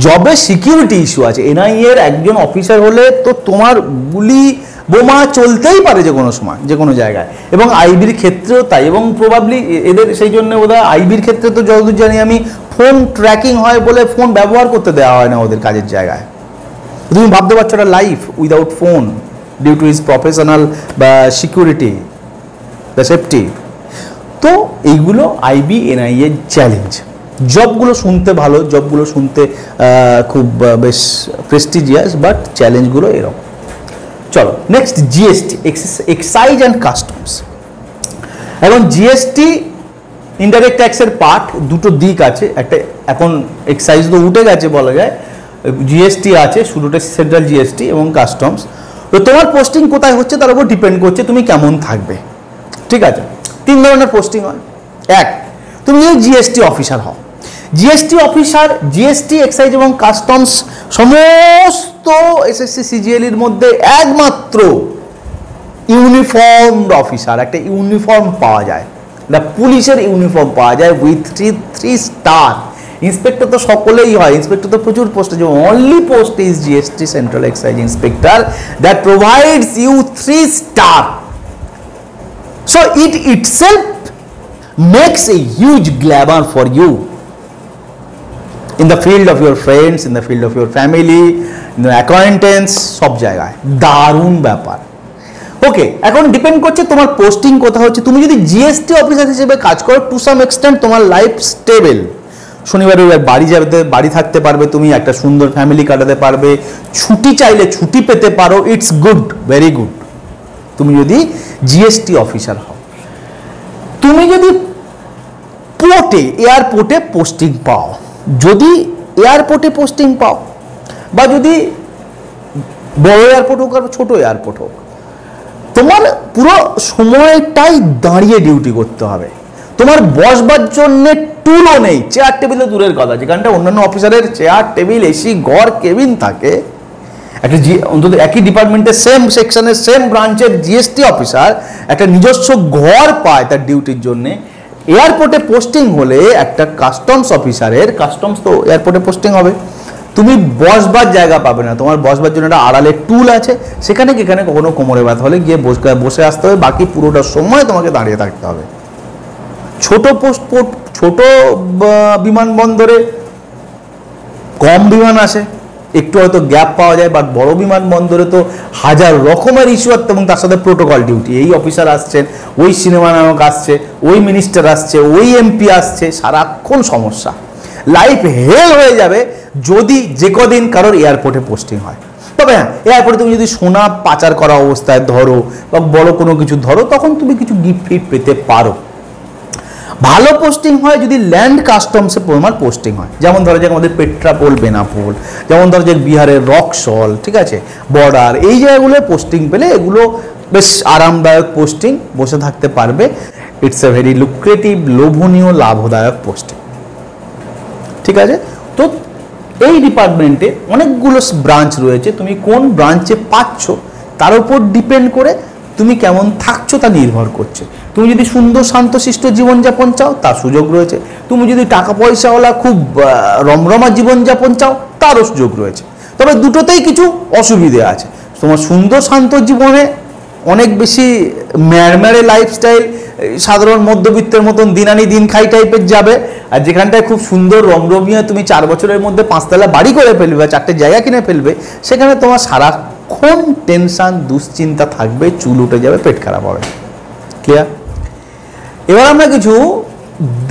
জবে সিকিউরিটি ইস্যু আছে। এনআইএ এর একজন অফিসার হলে তো তোমার গুলি বোমা চলতেই পারে যে কোনো সময়, যে কোনো জায়গায়, এবং আইবির ক্ষেত্রেও তাই। এবং প্রবাবলি এদের সেই জন্য বোধহয় আইবির ক্ষেত্রে তো যতদূর জানি আমি ফোন ট্র্যাকিং হয় বলে ফোন ব্যবহার করতে দেওয়া হয় না ওদের কাজের জায়গায়। তুমি ভাবতে পারছো একটা life without phone due to his professional বা সিকিউরিটি দ্য সেফটি। তো এইগুলো আইবি এনআইএ চ্যালেঞ্জ। জবগুলো শুনতে ভালো, জবগুলো শুনতে খুব বেশ প্রেস্টিজিয়াস, বাট চ্যালেঞ্জগুলো এরকম। চলো next, GST, excise and customs. এখন জিএসটি ইনডাইরেক্ট ট্যাক্সের পার্ট, দুটো দিক আছে। একটা এখন এক্সাইজ তো উঠে গেছে বলা যায়, জিএসটি আছে, শুরুটা সেন্ট্রাল জিএসটি এবং কাস্টমস। তো তোমার পোস্টিং কোথায় হচ্ছে তার উপর ডিপেন্ড করছে তুমি কেমন থাকবে। ঠিক আছে, 3 ধরনের পোস্টিং হয়। এক, তুমি যদি জিএসটি অফিসার হও, জিএসটি অফিসার, জিএসটি, এক্সাইজ এবং কাস্টমস সমস্ত এসএসসি সিজিএলের মধ্যে একমাত্র ইউনিফর্মড অফিসার, একটা ইউনিফর্ম পাওয়া যায়, একটা পুলিশের ইউনিফর্ম পাওয়া যায় উইথ 3 স্টার। ইন্সপেক্টর তো সকলেই হয়, ইন্সপেক্টর তো প্রচুর পোস্ট আছে, only post is GST central excise inspector that provides you 3 star. So it itself makes a huge glamour for you in the field of your friends, in the field of your family, in the acquaintance, সব জায়গায় দারুণ ব্যাপার। ওকে, এখন ডিপেন্ড করছে তোমার পোস্টিং কোথায় হচ্ছে। তুমি যদি জিএসটি অফিসার হিসেবে কাজ করো, টু সাম এক্সটেন্ট তোমার লাইফ স্টেবল, শনিবার রবিবার বাড়ি যাবে, বাড়ি থাকতে পারবে, তুমি একটা সুন্দর ফ্যামিলি কাটাতে পারবে, ছুটি চাইলে ছুটি পেতে পারো, ইটস গুড, ভেরি গুড, তুমি যদি জিএসটি অফিসার হও। তুমি যদি পোর্টে, এয়ারপোর্টে পোস্টিং পাও, যদি এয়ারপোর্টে পোস্টিং পাও, বা যদি বড় এয়ারপোর্ট হোক আর ছোট এয়ারপোর্ট হোক, তোমার পুরো সময়টাই দাঁড়িয়ে ডিউটি করতে হবে। তোমার বসবার জন্য টুলও নেই, চেয়ার টেবিলও দূরের কথা, যেখানটা অন্যান্য অফিসারের চেয়ার টেবিল, এসি, ঘর, কেবিন থাকে। একটা অন্তত একই ডিপার্টমেন্টের সেম সেকশনের সেম ব্রাঞ্চের জিএসটি অফিসার একটা নিজস্ব ঘর পায় তার ডিউটির জন্য। এয়ারপোর্টে পোস্টিং হলে একটা কাস্টমস অফিসারের, কাস্টমস তো এয়ারপোর্টে পোস্টিং হবে, তুমি বসবার জায়গা পাবে না। তোমার বসবার জন্য একটা আড়ালে টুল আছে, সেখানে কখনো কোমরে ব্যথা হলে গিয়ে বসে আসতে হবে, বাকি পুরোটা সময় তোমাকে দাঁড়িয়ে থাকতে হবে। ছোট বিমানবন্দরে কম বিমান আসে, একটু হয়তো গ্যাপ পাওয়া যায়, বাট বড় বিমানবন্দরে তো হাজার রকমের ইস্যু আছে এবং তার সাথে প্রোটোকল ডিউটি। এই অফিসার আসছেন, ওই সিনেমা নায়ক আসছে, ওই মিনিস্টার আসছে, ওই এমপি আসছে, সারাক্ষণ সমস্যা, লাইফ হেল হয়ে যাবে যদি যে কদিন কারোর এয়ারপোর্টে পোস্টিং হয়। তবে হ্যাঁ, এয়ারপোর্টে তুমি যদি সোনা পাচার করা অবস্থায় ধরো বা বড় কোনো কিছু ধরো, তখন তুমি কিছু গিফট ফিফট পেতে পারো। ভালো পোস্টিং হয় যদি ল্যান্ড কাস্টমসে তোমার পোস্টিং হয়, যেমন ধরো যে আমাদের পেট্রাপোল, বেনাপোল, যেমন ধরো যে বিহারের রক্সল, ঠিক আছে, বর্ডার, এই জায়গাগুলোয় পোস্টিং পেলে এগুলো বেশ আরামদায়ক পোস্টিং, বসে থাকতে পারবে। ইটস এ ভেরি লুক্রেটিভ, লোভনীয়, লাভদায়ক পোস্টিং। ঠিক আছে, তো এই ডিপার্টমেন্টে অনেকগুলো ব্রাঞ্চ রয়েছে, তুমি কোন ব্রাঞ্চে পাচ্ছ তার উপর ডিপেন্ড করে তুমি কেমন থাকছো তা নির্ভর করছে। তুমি যদি সুন্দর শান্তশিষ্ট জীবনযাপন চাও তার সুযোগ রয়েছে, তুমি যদি টাকা পয়সাওয়ালা খুব রমরমা জীবনযাপন চাও তারও সুযোগ রয়েছে। তবে দুটোতেই কিছু অসুবিধে আছে। তোমার সুন্দর শান্ত জীবনে অনেক বেশি ম্যাড়ম্যাড়ে লাইফস্টাইল, সাধারণ মধ্যবিত্তের মতন দিন আনি দিন খাই টাইপের যাবে। আর যেখানটায় খুব সুন্দর রমরমিয়া, তুমি 4 বছরের মধ্যে 5 তলা বাড়ি করে ফেলবে, 4টে জায়গা কিনে ফেলবে, সেখানে তোমার সারাক্ষণ টেনশন, দুশ্চিন্তা থাকবে, চুল উঠে যাবে, পেট খারাপ হবে। ক্লিয়ার? এবার আমরা কিছু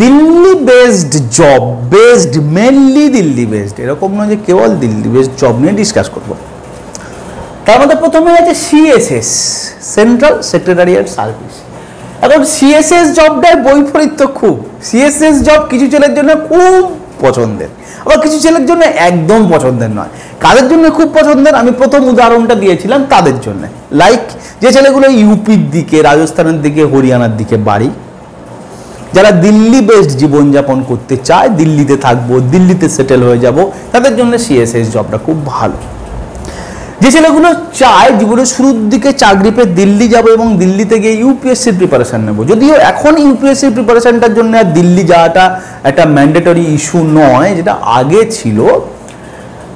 Delhi based job, based mainly Delhi based, এরকম নয় যে কেবল দিল্লি বেসড জব নিয়ে ডিসকাস করবো। তার মধ্যে প্রথমে আছে সিএসএস, সেন্ট্রাল সেক্রেটারিয়েট সার্ভিস। এখন সিএসএস জবটার বৈপরীত্য খুব। সিএসএস জব কিছু ছেলের জন্য খুব পছন্দের, আবার কিছু ছেলের জন্য একদম পছন্দের নয়। কাদের জন্য খুব পছন্দের, আমি প্রথম উদাহরণটা দিয়েছিলাম তাদের জন্য। লাইক যে ছেলেগুলো ইউপির দিকে, রাজস্থানের দিকে, হরিয়ানার দিকে বাড়ি, যারা দিল্লি বেসড জীবনযাপন করতে চায়, দিল্লিতে থাকবো, দিল্লিতে সেটেল হয়ে যাব, তাদের জন্য সিএসএস জবটা খুব ভালো। যে ছেলেগুলো চায় জীবনের শুরুর দিকে চাকরি পেয়ে দিল্লি যাব এবং দিল্লিতে গিয়ে ইউপিএসসির প্রিপারেশান নেব, যদিও এখন ইউপিএসসির প্রিপারেশানটার জন্য আর দিল্লি যাওয়াটা একটা ম্যান্ডেটরি ইস্যু নয়, যেটা আগে ছিল।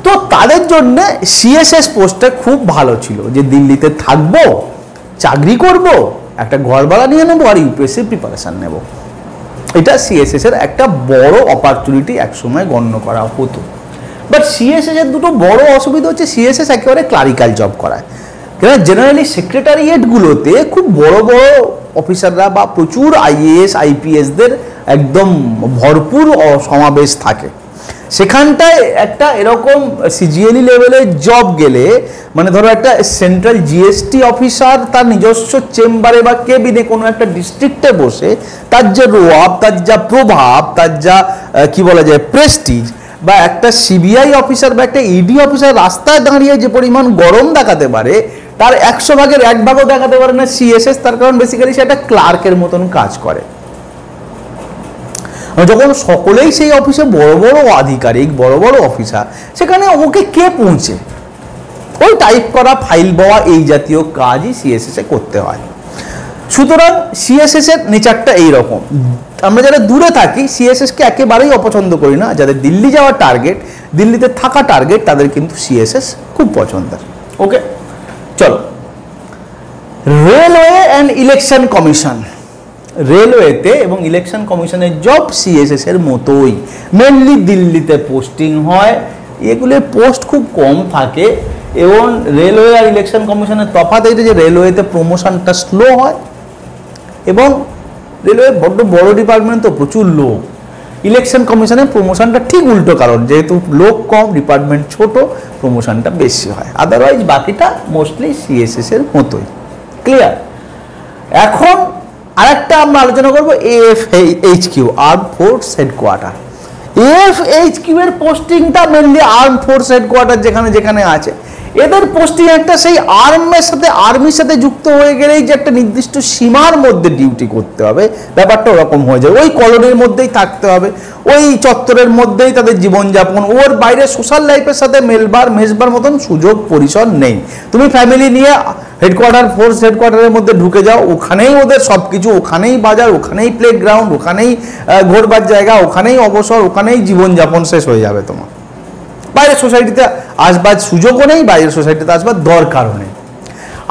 তো তাদের জন্য সিএসএস পোস্টটা খুব ভালো ছিল, যে দিল্লিতে থাকবো, চাকরি করব, একটা ঘর ভাড়া নিয়ে নেবো আর ইউপিএসসি প্রিপারেশান নেব। এটা সিএসএস এর একটা বড় অপরচুনিটি একসময় গণ্য করা হতো। বাট সিএসএস এর দুটো বড় অসুবিধা হচ্ছে, সিএসএস একেবারে ক্লারিক্যাল জব করায়। কেন জেনারেলি সেক্রেটারিয়েটগুলোতে খুব বড় বড় অফিসাররা বা প্রচুর আইএএস আইপিএসদের একদম ভরপুর সমাবেশ থাকে। সেখানটায় একটা এরকম সিজিএলই লেভেলের জব গেলে, মানে ধরো একটা সেন্ট্রাল জিএসটি অফিসার তার নিজস্ব চেম্বারে বা কেবিনে কোনো একটা ডিস্ট্রিক্টে বসে তার যে রোয়াব, তার যা প্রভাব, তার যা কি বলা যায় প্রেস্টিজ, বা একটা সিবিআই অফিসার বা একটা ইডি অফিসার রাস্তায় দাঁড়িয়ে যে পরিমাণ গরম দেখাতে পারে, তার 100 ভাগের 1 ভাগও দেখাতে পারে না সিএসএস। তার কারণ বেসিক্যালি সে একটা ক্লার্কের মতন কাজ করে। যখন সকলেই সেই অফিসে বড় বড় আধিকারিক, বড় বড় অফিসার, সেখানে ওকে কে পৌঁছে? ওই টাইপ করা, ফাইল বওয়া, এই জাতীয় কাজই সিএসএস এ করতে হয়। সুতরাং সিএসএস এর নেচারটা এইরকম। আমরা যারা দূরে থাকি সিএসএসকে একেবারেই অপছন্দ করি না। যাদের দিল্লি যাওয়ার টার্গেট, দিল্লিতে থাকা টার্গেট, তাদের কিন্তু সিএসএস খুব পছন্দের। ওকে, চলো। Railway and election commission. রেলওয়েতে এবং ইলেকশন কমিশনের জব সিএসএস এর মতোই, মেনলি দিল্লিতে পোস্টিং হয়। এগুলোর পোস্ট খুব কম থাকে এবং রেলওয়ে আর ইলেকশন কমিশনের তফাৎ এইটা যে রেলওয়েতে প্রমোশনটা স্লো হয় এবং রেলওয়ে বড্ড বড় ডিপার্টমেন্ট তো প্রচুর লোক। ইলেকশন কমিশনের প্রমোশনটা ঠিক উল্টো, কারণ যেহেতু লোক কম, ডিপার্টমেন্ট ছোট, প্রমোশনটা বেশি হয়। আদারওয়াইজ বাকিটা মোস্টলি সিএসএস এর মতোই। ক্লিয়ার? এখন আরেকটা আমরা আলোচনা করবো এএফএইচকিউ, আর্ম ফোর্স হেডকোয়ার্টার। এএফএইচকিউ এর পোস্টিংটা মেনলি আর্ম ফোর্স হেডকোয়ার্টার যেখানে যেখানে আছে, এদের পোস্টিং একটা সেই আর্মির সাথে যুক্ত হয়ে গেলেই যে একটা নির্দিষ্ট সীমার মধ্যে ডিউটি করতে হবে, ব্যাপারটা ওরকম হয়ে যাবে। ওই কলোনির মধ্যেই থাকতে হবে, ওই চত্বরের মধ্যেই তাদের জীবনযাপন, ওর বাইরে সোশ্যাল লাইফের সাথে মেশবার মতন সুযোগ পরিসর নেই। তুমি ফ্যামিলি নিয়ে ফোর্স হেডকোয়ার্টারের মধ্যে ঢুকে যাও, ওখানেই ওদের সব কিছু, ওখানেই বাজার, ওখানেই প্লেগ্রাউন্ড, ওখানেই ঘোরবার জায়গা, ওখানেই অবসর, ওখানেই জীবনযাপন শেষ হয়ে যাবে তোমার। বাইরের সোসাইটিতে আসবার সুযোগও নেই, বাইরের সোসাইটিতে আসবার দরকারও নেই।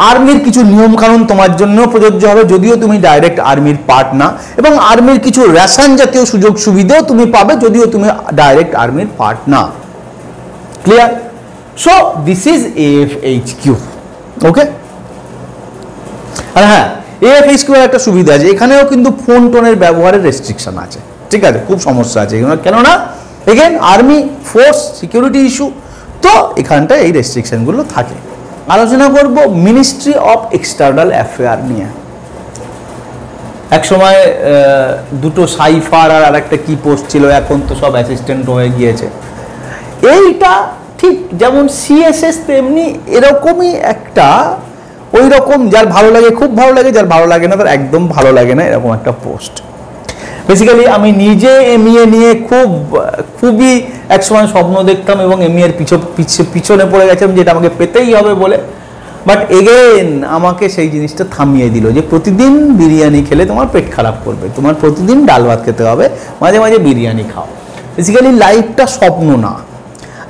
আর্মির কিছু নিয়মকানুন তোমার জন্য প্রযোজ্য হবে, যদিও তুমি ডাইরেক্ট আর্মির পার্ট না, এবং আর্মির কিছু রেশন জাতীয় সুযোগ সুবিধাও তুমি পাবে, যদিও তুমি ডাইরেক্ট আর্মির পার্ট না। Clear? So this is AFHQ. Okay, আর হ্যাঁ, এএফএইচকিউ এর একটা সুবিধা আছে, এখানেও কিন্তু ফোন টোনের ব্যবহারের রেস্ট্রিকশন আছে। ঠিক আছে, খুব সমস্যা আছে কেননা again army force security issue, তো এখানটায় এই রেস্ট্রিকশনগুলো থাকে। আলোচনা করব মিনিস্ট্রি অফ এক্সটার্নাল অ্যাফেয়ার নিয়ে। এক সময় দুটো সাইফার আর একটা কি পোস্ট ছিল, এখন তো সব অ্যাসিস্ট্যান্ট হয়ে গিয়েছে। এইটা ঠিক যেমন সিএসএস তেমনি এরকমই একটা, ওই রকম যার ভালো লাগে খুব ভালো লাগে, যার ভালো লাগে না তার একদম ভালো লাগে না, এরকম একটা পোস্ট। বেসিক্যালি আমি নিজে এমইএ নিয়ে খুবই একসময় স্বপ্ন দেখতাম এবং এমইএ এর পিছনে পড়ে গেছিলাম যেটা আমাকে পেতেই হবে বলে। বাট এগেন আমাকে সেই জিনিসটা থামিয়ে দিল যে প্রতিদিন বিরিয়ানি খেলে তোমার পেট খারাপ করবে, তোমার প্রতিদিন ডাল ভাত খেতে হবে, মাঝে মাঝে বিরিয়ানি খাও। বেসিক্যালি লাইফটা স্বপ্ন না,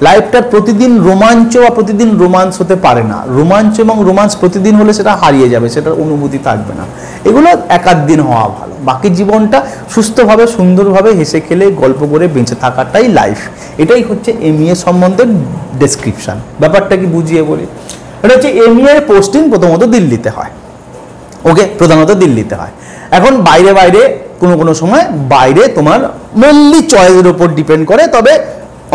লাইফটা প্রতিদিন রোমাঞ্চ বা প্রতিদিন রোমান্স হতে পারে না। রোমাঞ্চ এবং রোমান্স প্রতিদিন হলে সেটা হারিয়ে যাবে, সেটার অনুভূতি থাকবে না। এগুলো এক দিন হওয়া ভালো, বাকি জীবনটা সুস্থভাবে সুন্দরভাবে হেসে খেলে গল্প করে বেঁচে থাকাটাই লাইফ। এটাই হচ্ছে এমইএ সম্বন্ধে ডেসক্রিপশন। ব্যাপারটা কি বুঝিয়ে বলি, এটা হচ্ছে এমইএ পোস্টিং প্রথমত দিল্লিতে হয়। ওকে, প্রধানত দিল্লিতে হয়। এখন বাইরে বাইরে কোনো সময় বাইরে তোমার মেনলি চয়েসের উপর ডিপেন্ড করে, তবে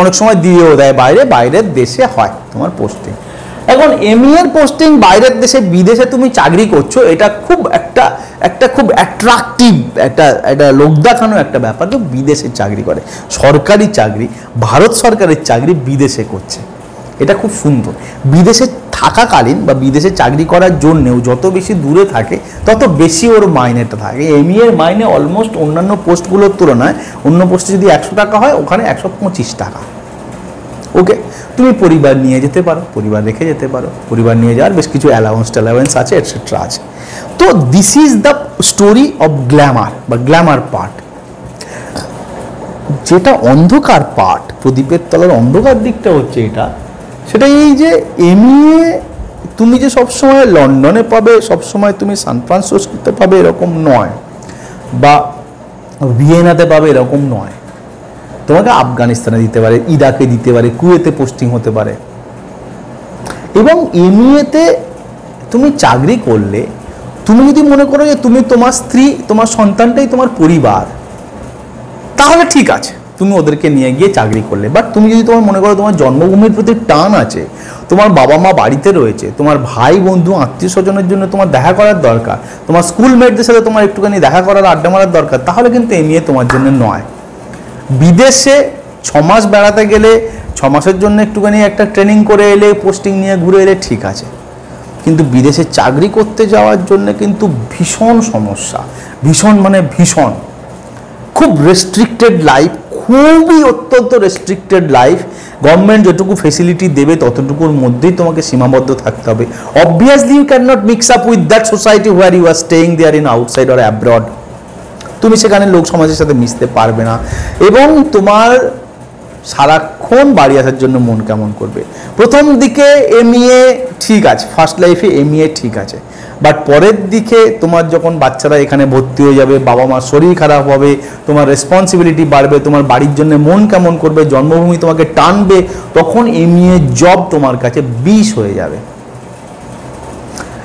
অনেক সময় দিয়েও দেয় বাইরের দেশে হয় তোমার পোস্টিং। এখন এমইএর পোস্টিং বাইরের দেশে, বিদেশে তুমি চাকরি করছো, এটা খুব একটা খুব অ্যাট্রাকটিভ একটা লোক দেখানো একটা ব্যাপার। তো বিদেশে চাকরি করে, সরকারি চাকরি, ভারত সরকারের চাকরি বিদেশে করছে, এটা খুব সুন্দর। বিদেশে থাকাকালীন বা বিদেশে চাকরি করার জন্যেও যত বেশি দূরে থাকে তত বেশি ওর মাইনেটা থাকে। এমইএর মাইনে অলমোস্ট অন্যান্য পোস্টগুলোর তুলনায়, অন্য পোস্টে যদি 100 টাকা হয়, ওখানে 125 টাকা। ওকে, তুমি পরিবার নিয়ে যেতে পারো, পরিবার রেখে যেতে পারো, পরিবার নিয়ে যাওয়ার বেশ কিছু অ্যালাউন্স আছে, এটসেট্রা আছে। তো this is the story of Glamour বা গ্ল্যামার পার্ট। যেটা অন্ধকার পার্ট, প্রদীপের তলার অন্ধকার দিকটা হচ্ছে এটা, সেটা এই যে এমএ তুমি যে সবসময় লন্ডনে পাবে, সবসময় তুমি সান ফ্রান্সিসকোতে পাবে এরকম নয়, বা ভিয়েনাতে পাবে এরকম নয়। তোমাকে আফগানিস্তানে দিতে পারে, ইরাকে দিতে পারে, কুয়েতে পোস্টিং হতে পারে। এবং এমএতে তুমি চাকরি করলে, তুমি যদি মনে করো যে তুমি তোমার স্ত্রী তোমার সন্তানটাই তোমার পরিবার, তাহলে ঠিক আছে, তুমি ওদেরকে নিয়ে গিয়ে চাকরি করলে। বাট তুমি যদি তোমার মনে করো তোমার জন্মভূমির প্রতি টান আছে, তোমার বাবা মা বাড়িতে রয়েছে, তোমার ভাই বন্ধু আত্মীয় স্বজনের জন্য তোমার দেখা করার দরকার, তোমার স্কুলমেটদের সাথে তোমার একটুখানি দেখা করার, আড্ডা মারার দরকার, তাহলে কিন্তু এমএ তোমার জন্য নয়। বিদেশে 6 মাস বেড়াতে গেলে, 6 মাসের জন্য একটুখানি একটা ট্রেনিং করে এলে, পোস্টিং নিয়ে ঘুরে এলে ঠিক আছে, কিন্তু বিদেশে চাকরি করতে যাওয়ার জন্য কিন্তু ভীষণ সমস্যা, ভীষণ মানে ভীষণ, খুব রেস্ট্রিক্টেড লাইফ, খুবই অত্যন্ত রেস্ট্রিক্টেড লাইফ। গভর্নমেন্ট যতটুকু ফেসিলিটি দেবে ততটুকুর মধ্যেই তোমাকে সীমাবদ্ধ থাকতে হবে। Obviously you can not mix up with that society where you are staying there in outside or abroad. তুমি সেখানে লোক সমাজের সাথে মিশতে পারবে না, এবং তোমার সারাক্ষণ বাড়ি আসার জন্য মন কেমন করবে। প্রথম দিকে এমএ ঠিক আছে, ফার্স্ট লাইফে এমএ ঠিক আছে, বাট পরের দিকে তোমার যখন বাচ্চারা এখানে ভর্তি হয়ে যাবে, বাবা মার শরীর খারাপ হবে, তোমার রেসপন্সিবিলিটি বাড়বে, তোমার বাড়ির জন্য মন কেমন করবে, জন্মভূমি তোমাকে টানবে, তখন এমএ জব তোমার কাছে বিষ হয়ে যাবে।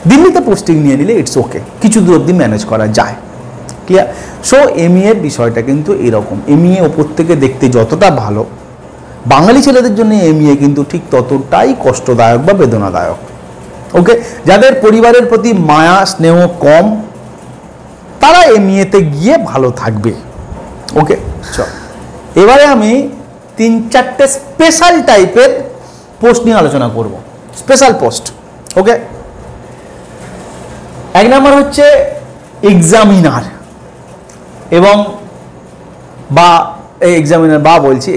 দিল্লিতে পোস্টিং নিয়ে নিলে ইটস ওকে, কিছু দূর অবধি ম্যানেজ করা যায়, ক্লিয়ার। সো এমএ এর বিষয়টা কিন্তু এরকম, এমএ ওপর থেকে দেখতে যতটা ভালো, বাঙালি ছেলেদের জন্য এমএ কিন্তু ঠিক ততটাই কষ্টদায়ক বা বেদনাদায়ক। ওকে, যাদের পরিবারের প্রতি মায়া স্নেহ কম, তারা এমএতে গিয়ে ভালো থাকবে। ওকে, চল এবারে আমি 3-4টে স্পেশাল টাইপের পোস্ট নিয়ে আলোচনা করব, স্পেশাল পোস্ট। ওকে, 1 নম্বর হচ্ছে এক্সামিনার, এবং বা এক্সামিনার বা বলছি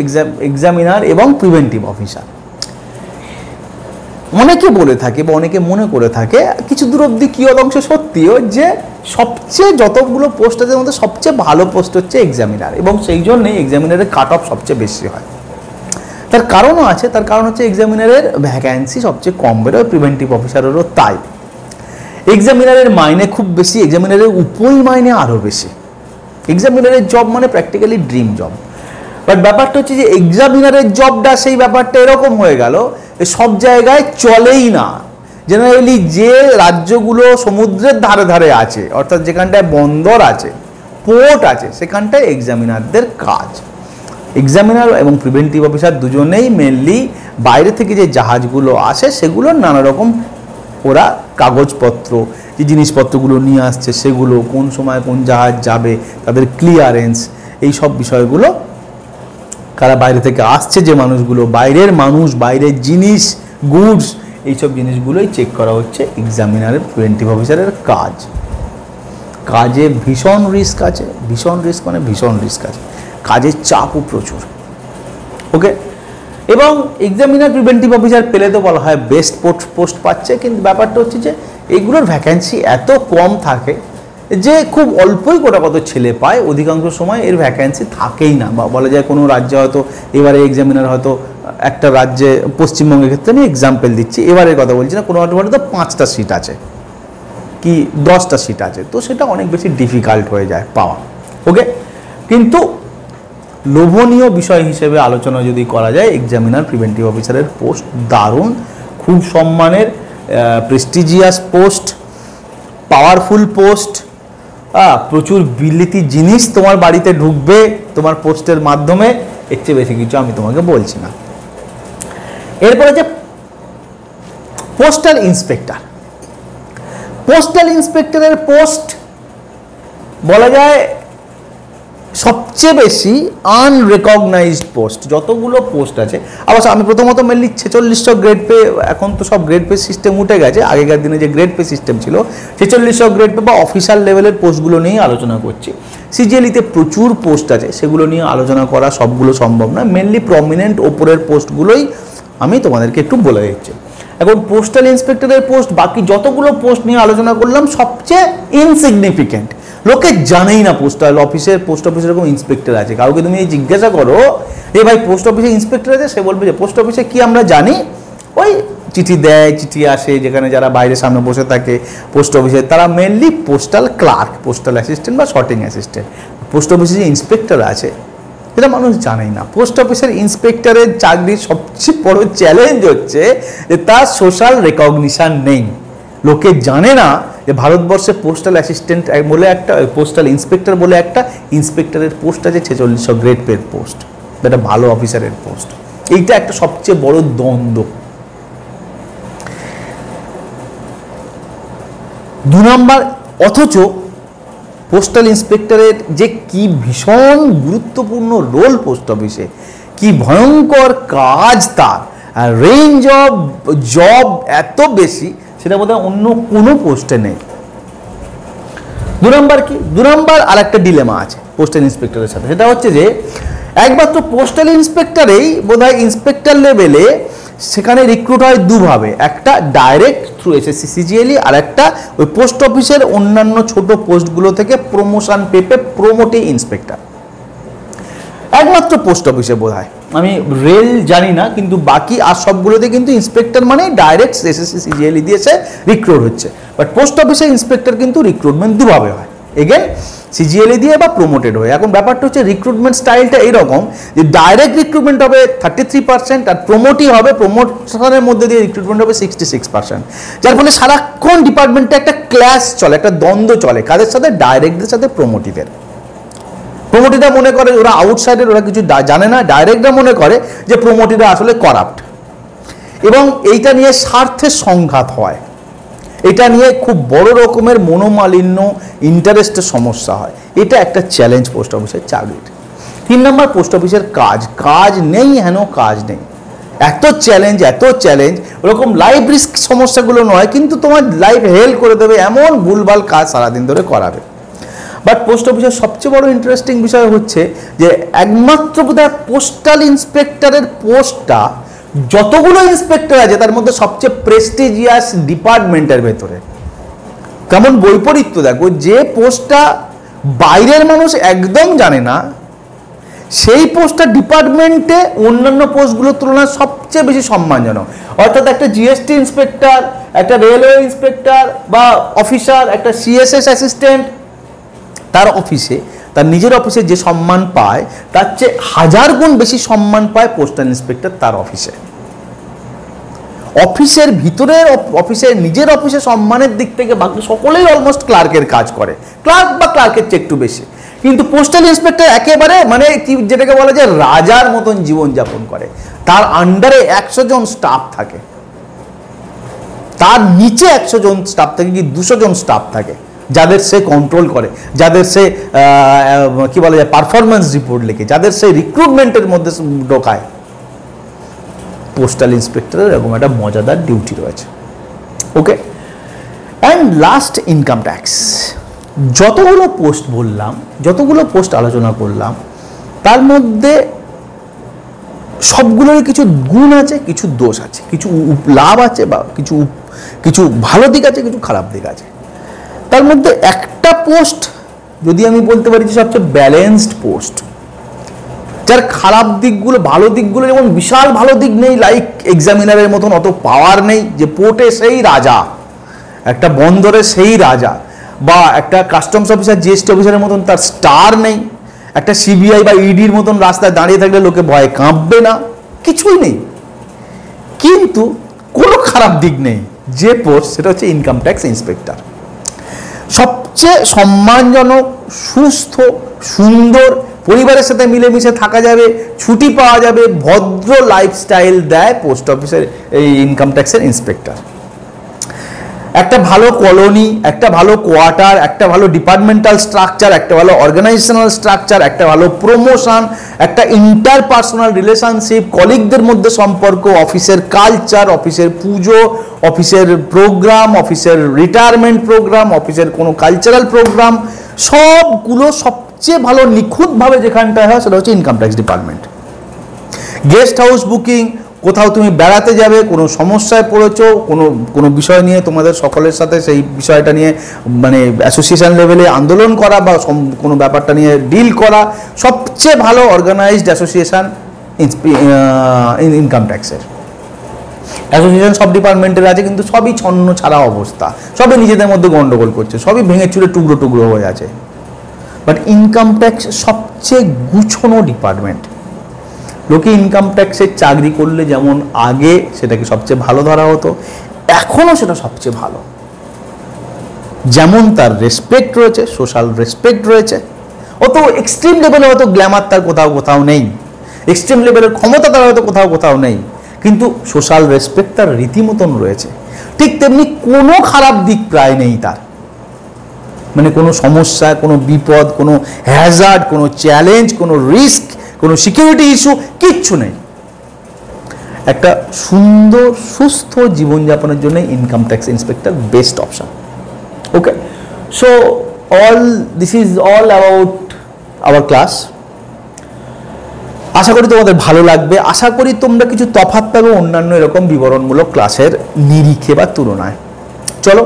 এক্সামিনার এবং প্রিভেন্টিভ অফিসার। অনেকে বলে থাকে বা অনেকে মনে করে থাকে, কিছু দূর অবধি কি অংশ সত্যিও, যে সবচেয়ে যতগুলো পোস্ট আছে মধ্যে সবচেয়ে ভালো পোস্ট হচ্ছে এক্সামিনার, এবং সেই জন্যই এক্সামিনারের কাট অফ সবচেয়ে বেশি হয়। তার কারণও আছে, তার কারণ হচ্ছে এক্সামিনারের ভ্যাকেন্সি সবচেয়ে কম বেরোয়, প্রিভেন্টিভ অফিসারেরও তাই। এক্সামিনারের মাইনে খুব বেশি, এক্সামিনারের উপরই মাইনে আরও বেশি। এক্সামিনারের জব মানে প্র্যাকটিক্যালি ড্রিম জব। বাট ব্যাপারটা হচ্ছে যে এক্সামিনারের জবটা সেই ব্যাপারটা এরকম হয়ে গেল, সব জায়গায় চলেই না। জেনারেলি যে রাজ্যগুলো সমুদ্রের ধারে ধারে আছে, অর্থাৎ যেখানটায় বন্দর আছে, পোর্ট আছে, সেখানটায় এক্সামিনারদের কাজ। এক্সামিনার এবং প্রিভেন্টিভ অফিসার দুজনেই মেনলি বাইরে থেকে যে জাহাজগুলো আসে সেগুলোর নানা রকম ওরা কাগজপত্র, যে জিনিসপত্রগুলো নিয়ে আসছে সেগুলো, কোন সময় কোন জাহাজ যাবে, তাদের ক্লিয়ারেন্স, এই সব বিষয়গুলো, কারা বাইরে থেকে আসছে যে মানুষগুলো, বাইরের মানুষ, বাইরের জিনিস, গুডস, এইসব জিনিসগুলোই চেক করা হচ্ছে এক্সামিনারের প্রিভেন্টিভ অফিসারের কাজ। কাজে ভীষণ রিস্ক আছে, ভীষণ রিস্ক মানে ভীষণ রিস্ক আছে, কাজের চাপও প্রচুর। ওকে, এবং এক্সামিনার প্রিভেন্টিভ অফিসার পেলে তো বলা হয় বেস্ট পোস্ট পাচ্ছে, কিন্তু ব্যাপারটা হচ্ছে যে এগুলোর ভ্যাকেন্সি এত কম থাকে যে খুব অল্পই কত ছেলে পায়, অধিকাংশ সময় এর ভ্যাকেন্সি থাকেই না। বা বলা যায় কোনো রাজ্যে হয়তো এবারে এক্সামিনার হয়তো একটা রাজ্যে, পশ্চিমবঙ্গের ক্ষেত্রে আমি এক্সাম্পল দিচ্ছি, এবারের কথা বলছি না, কোনো হয়তো 5টা সিট আছে কি 10টা সিট আছে, তো সেটা অনেক বেশি ডিফিকাল্ট হয়ে যায় পাওয়া। ওকে, কিন্তু লোভনীয় বিষয় হিসেবে আলোচনা যদি করা যায়, এক্সামিনার প্রিভেন্টিভ অফিসারের পোস্ট দারুণ, খুব সম্মানের, প্রেস্টিজিয়াস পোস্ট, পাওয়ারফুল পোস্ট, প্রচুর বিলিতি জিনিস তোমার বাড়িতে ঢুকবে তোমার পোস্টের মাধ্যমে, এর চেয়ে বেশি কিছু আমি তোমাকে বলছি না। এরপরে যে পোস্টাল ইন্সপেক্টর, পোস্টাল ইন্সপেক্টরের পোস্ট বলা যায় সবচেয়ে বেশি আনরেকগনাইজড পোস্ট। যতগুলো পোস্ট আছে, অবশ্য আমি প্রথমত মেনলি 4600 গ্রেড পে, এখন তো সব গ্রেড পে সিস্টেম উঠে গেছে, আগেকার দিনে যে গ্রেড পে সিস্টেম ছিল 4600 গ্রেড পে বা অফিসিয়াল লেভেলের পোস্টগুলো নিয়েই আলোচনা করছি। সিজিএলিতে প্রচুর পোস্ট আছে, সেগুলো নিয়ে আলোচনা করা সবগুলো সম্ভব নয়, মেনলি প্রমিনেন্ট ওপরের পোস্টগুলোই আমি তোমাদেরকে একটু বলে দিচ্ছি। এখন পোস্টাল ইন্সপেক্টরের পোস্ট, বাকি যতগুলো পোস্ট নিয়ে আলোচনা করলাম সবচেয়ে ইনসিগনিফিকেন্ট, লোকে জানেই না পোস্ট অফিসের এরকম ইন্সপেক্টর আছে। কাউকে তুমি জিজ্ঞাসা করো যে ভাই পোস্ট অফিসে ইন্সপেক্টর আছে, সে বলবে যে পোস্ট অফিসে কি আমরা জানি, ওই চিঠি দেয়, চিঠি আসে, যেখানে যারা বাইরে সামনে বসে থাকে পোস্ট অফিসে তারা mainly postal clerk, postal assistant বা শর্টিং অ্যাসিস্ট্যান্ট। পোস্ট অফিসে যে ইন্সপেক্টর আছে এটা মানুষ জানেই না। পোস্ট অফিসের ইন্সপেক্টরের চাকরির সবচেয়ে বড় চ্যালেঞ্জ হচ্ছে যে তার সোশ্যাল রেকগনিশন নেই। লোকে জানে না যে ভারতবর্ষে পোস্টাল অ্যাসিস্ট্যান্ট বলে একটা, পোস্টাল ইন্সপেক্টর বলে একটা ইন্সপেক্টরের পোস্ট আছে 4600 গ্রেড পের পোস্ট, এটা ভালো অফিসারের পোস্ট। এইটা একটা সবচেয়ে বড় দ্বন্দ্ব। 2 নম্বর, অথচ পোস্টাল ইন্সপেক্টরের যে কি ভীষণ গুরুত্বপূর্ণ রোল পোস্ট অফিসে, কি ভয়ঙ্কর কাজ তার, আর রেঞ্জ অফ জব এত বেশি, সেটা বোধহয় অন্য কোনো পোস্টে নেই। 2 নম্বর কি, 2 নম্বর আর একটা ডিলেমা আছে পোস্টাল ইন্সপেক্টরের সাথে, সেটা হচ্ছে যে একমাত্র পোস্টাল ইন্সপেক্টরেই বোধহয় ইন্সপেক্টর লেভেলে সেখানে রিক্রুট হয় দুভাবে, একটা ডাইরেক্ট থ্রু এসএসসি সিজিএলই, আর একটা ওই পোস্ট অফিসের অন্যান্য ছোট পোস্টগুলো থেকে প্রমোশন পেপে প্রমোটে ইন্সপেক্টর। একমাত্র পোস্ট অফিসে বোধহয়, আমি রেল জানি না, কিন্তু বাকি আর সবগুলোতে কিন্তু ইন্সপেক্টর মানে ডাইরেক্ট এসএসসি সিজিএলই দিয়েছে রিক্রুট হচ্ছে। বাট পোস্ট অফিসে ইন্সপেক্টর কিন্তু রিক্রুটমেন্ট দুভাবে হয়, এগেন সিজিএলই দিয়ে বা প্রমোটেড হয়ে। এখন ব্যাপারটা হচ্ছে রিক্রুটমেন্ট স্টাইলটা এইরকম যে ডাইরেক্ট রিক্রুটমেন্ট হবে 33% আর প্রমোটই হবে, প্রমোশনের মধ্যে দিয়ে রিক্রুটমেন্ট হবে 66%, যার ফলে সারাক্ষণ ডিপার্টমেন্টে একটা ক্ল্যাশ চলে, একটা দ্বন্দ্ব চলে, কাদের সাথে, ডাইরেক্টদের সাথে প্রমোটিদের। প্রমোটিরা মনে করে ওরা আউটসাইডের, ওরা কিছু জানে না, ডাইরেক্টরা মনে করে যে প্রমোটিরা আসলে করাপ্ট, এবং এইটা নিয়ে স্বার্থের সংঘাত হয়, এটা নিয়ে খুব বড় রকমের মনোমালিন্য, ইন্টারেস্টের সমস্যা হয়। এটা একটা চ্যালেঞ্জ পোস্ট অফিসের চাকরির। 3 নম্বর, পোস্ট অফিসের কাজ নেই, হেন কাজ নেই, এত চ্যালেঞ্জ, ওরকম লাইফ রিস্ক সমস্যাগুলো নয়, কিন্তু তোমার লাইফ হেল্প করে দেবে এমন ভুলভাল কাজ সারাদিন ধরে করাবে। বাট পোস্ট অফিসের সবচেয়ে বড় ইন্টারেস্টিং বিষয় হচ্ছে যে একমাত্র বোধহয় পোস্টাল ইন্সপেক্টরের পোস্টটা যতগুলো ইন্সপেক্টর আছে তার মধ্যে সবচেয়ে প্রেস্টিজিয়াস ডিপার্টমেন্টের ভেতরে। কেমন বৈপরীত্য দেখো, যে পোস্টটা বাইরের মানুষ একদম জানে না, সেই পোস্টটা ডিপার্টমেন্টে অন্যান্য পোস্টগুলোর তুলনায় সবচেয়ে বেশি সম্মানজনক। অর্থাৎ একটা জিএসটি ইন্সপেক্টর, একটা রেলওয়ে ইন্সপেক্টর বা অফিসার, একটা সিএসএস অ্যাসিস্ট্যান্ট, তার অফিসে, তার নিজের অফিসে যে সম্মান পায় তার চেয়ে 1000 গুণ বেশি সম্মান পায় পোস্টাল ইন্সপেক্টর তার অফিসে। অফিসের ভিতরের অফিসে, নিজের অফিসে সম্মানের দিক থেকে বাকি সকলেই অলমোস্ট ক্লার্কের কাজ করে, ক্লার্ক বা ক্লার্কের চেয়ে একটু বেশি, কিন্তু পোস্টাল ইন্সপেক্টর একেবারে মানে কি যেটাকে বলা যায় রাজার মতন জীবনযাপন করে। তার আন্ডারে 100 জন স্টাফ থাকে, তার নিচে 100 জন স্টাফ থাকে কি 200 জন স্টাফ থাকে, যাদের সে কন্ট্রোল করে, যাদের সে কি বলা যায় পারফরমেন্স রিপোর্ট লেখে, যাদের সে রিক্রুটমেন্টের মধ্যে ঢোকায়। পোস্টাল ইন্সপেক্টরের এরকম একটা মজাদার ডিউটি রয়েছে। ওকে, অ্যান্ড লাস্ট, ইনকাম ট্যাক্স। যতগুলো পোস্ট বললাম, যতগুলো পোস্ট আলোচনা করলাম, তার মধ্যে সবগুলোরই কিছু গুণ আছে, কিছু দোষ আছে, কিছু লাভ আছে বা কিছু ভালো দিক আছে, কিছু খারাপ দিক আছে। তার মধ্যে একটা পোস্ট যদি আমি বলতে পারি যে সবচেয়ে ব্যালেন্সড পোস্ট, যার খারাপ দিকগুলো, ভালো দিকগুলো যেমন বিশাল ভালো দিক নেই, লাইক এক্সামিনারের মতন অত পাওয়ার নেই যে পোর্টে সেই রাজা, একটা বন্দরে সেই রাজা, বা একটা কাস্টমস অফিসার জিএসটি অফিসারের মতন তার স্টার নেই, একটা সিবিআই বা ইডির মতন রাস্তায় দাঁড়িয়ে থাকলে লোকে ভয়ে কাঁপবে না, কিছুই নেই। কিন্তু কোনো খারাপ দিক নেই যে পোস্ট, সেটা হচ্ছে ইনকাম ট্যাক্স ইন্সপেক্টর। সবচেয়ে সম্মানজনক, সুস্থ, সুন্দর, পরিবারের সাথে মিলেমিশে থাকা যাবে, ছুটি পাওয়া যাবে, ভদ্র লাইফস্টাইল দেয় পোস্ট অফিসের এই ইনকাম ট্যাক্সের ইন্সপেক্টর। একটা ভালো কলোনি, একটা ভালো কোয়ার্টার, একটা ভালো ডিপার্টমেন্টাল স্ট্রাকচার, একটা ভালো অর্গানাইজেশনাল স্ট্রাকচার, একটা ভালো প্রমোশন, একটা ইন্টারপার্সোনাল রিলেশনশিপ, কলিগদের মধ্যে সম্পর্ক, অফিসের কালচার, অফিসের পুজো, অফিসের প্রোগ্রাম, অফিসের রিটায়ারমেন্ট প্রোগ্রাম, অফিসের কোনো কালচারাল প্রোগ্রাম, সবগুলো সবচেয়ে ভালো নিখুঁতভাবে যেখানটায় হয় সেটা হচ্ছে income tax department. Guest house booking, কোথাও তুমি বেড়াতে যাবে, কোনো সমস্যায় পড়েছো, কোনো বিষয় নিয়ে তোমাদের সকলের সাথে সেই বিষয়টা নিয়ে মানে অ্যাসোসিয়েশন লেভেলে আন্দোলন করা বা কোনো ব্যাপারটা নিয়ে ডিল করা, সবচেয়ে ভালো অর্গানাইজড অ্যাসোসিয়েশন ইনকাম ট্যাক্সের। অ্যাসোসিয়েশন সব ডিপার্টমেন্টের আছে, কিন্তু সবই ছন্ন ছাড়া অবস্থা, সবই নিজেদের মধ্যে গন্ডগোল করছে, সবই ভেঙে চুরে টুকরো টুকরো হয়ে আছে। বাট ইনকাম ট্যাক্স সবচেয়ে গুছানো ডিপার্টমেন্ট। লোকে ইনকাম ট্যাক্সের চাকরি করলে যেমন আগে সেটাকে সবচেয়ে ভালো ধরা হতো, এখনও সেটা সবচেয়ে ভালো। যেমন তার রেসপেক্ট রয়েছে, সোশ্যাল রেসপেক্ট রয়েছে, অত এক্সট্রিম লেভেলে হয়তো গ্ল্যামার তার কোথাও কোথাও নেই, এক্সট্রিম লেভেলের ক্ষমতা তার হয়তো কোথাও কোথাও নেই, কিন্তু সোশ্যাল রেসপেক্ট তার রীতিমতন রয়েছে। ঠিক তেমনি কোনো খারাপ দিক প্রায় নেই তার, মানে কোনো সমস্যা, কোনো বিপদ, কোনো হ্যাজার্ড, কোনো চ্যালেঞ্জ, কোনো রিস্ক, কোনো সিকিউরিটি ইস্যু কিচ্ছু নেই। একটা সুন্দর সুস্থ জীবনযাপনের জন্য income tax inspector best option. Okay, so this is all about our class. আশা করি তোমাদের ভালো লাগবে, আশা করি তোমরা কিছু তফাৎ পাবে অন্যান্য এরকম বিবরণমূলক ক্লাসের নিরিখে বা তুলনায়। চলো,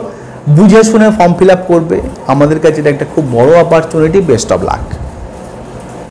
বুঝে শুনে ফর্ম ফিল আপ করবে, আমাদের কাছে এটা একটা খুব বড় অপরচুনিটি। Best of luck.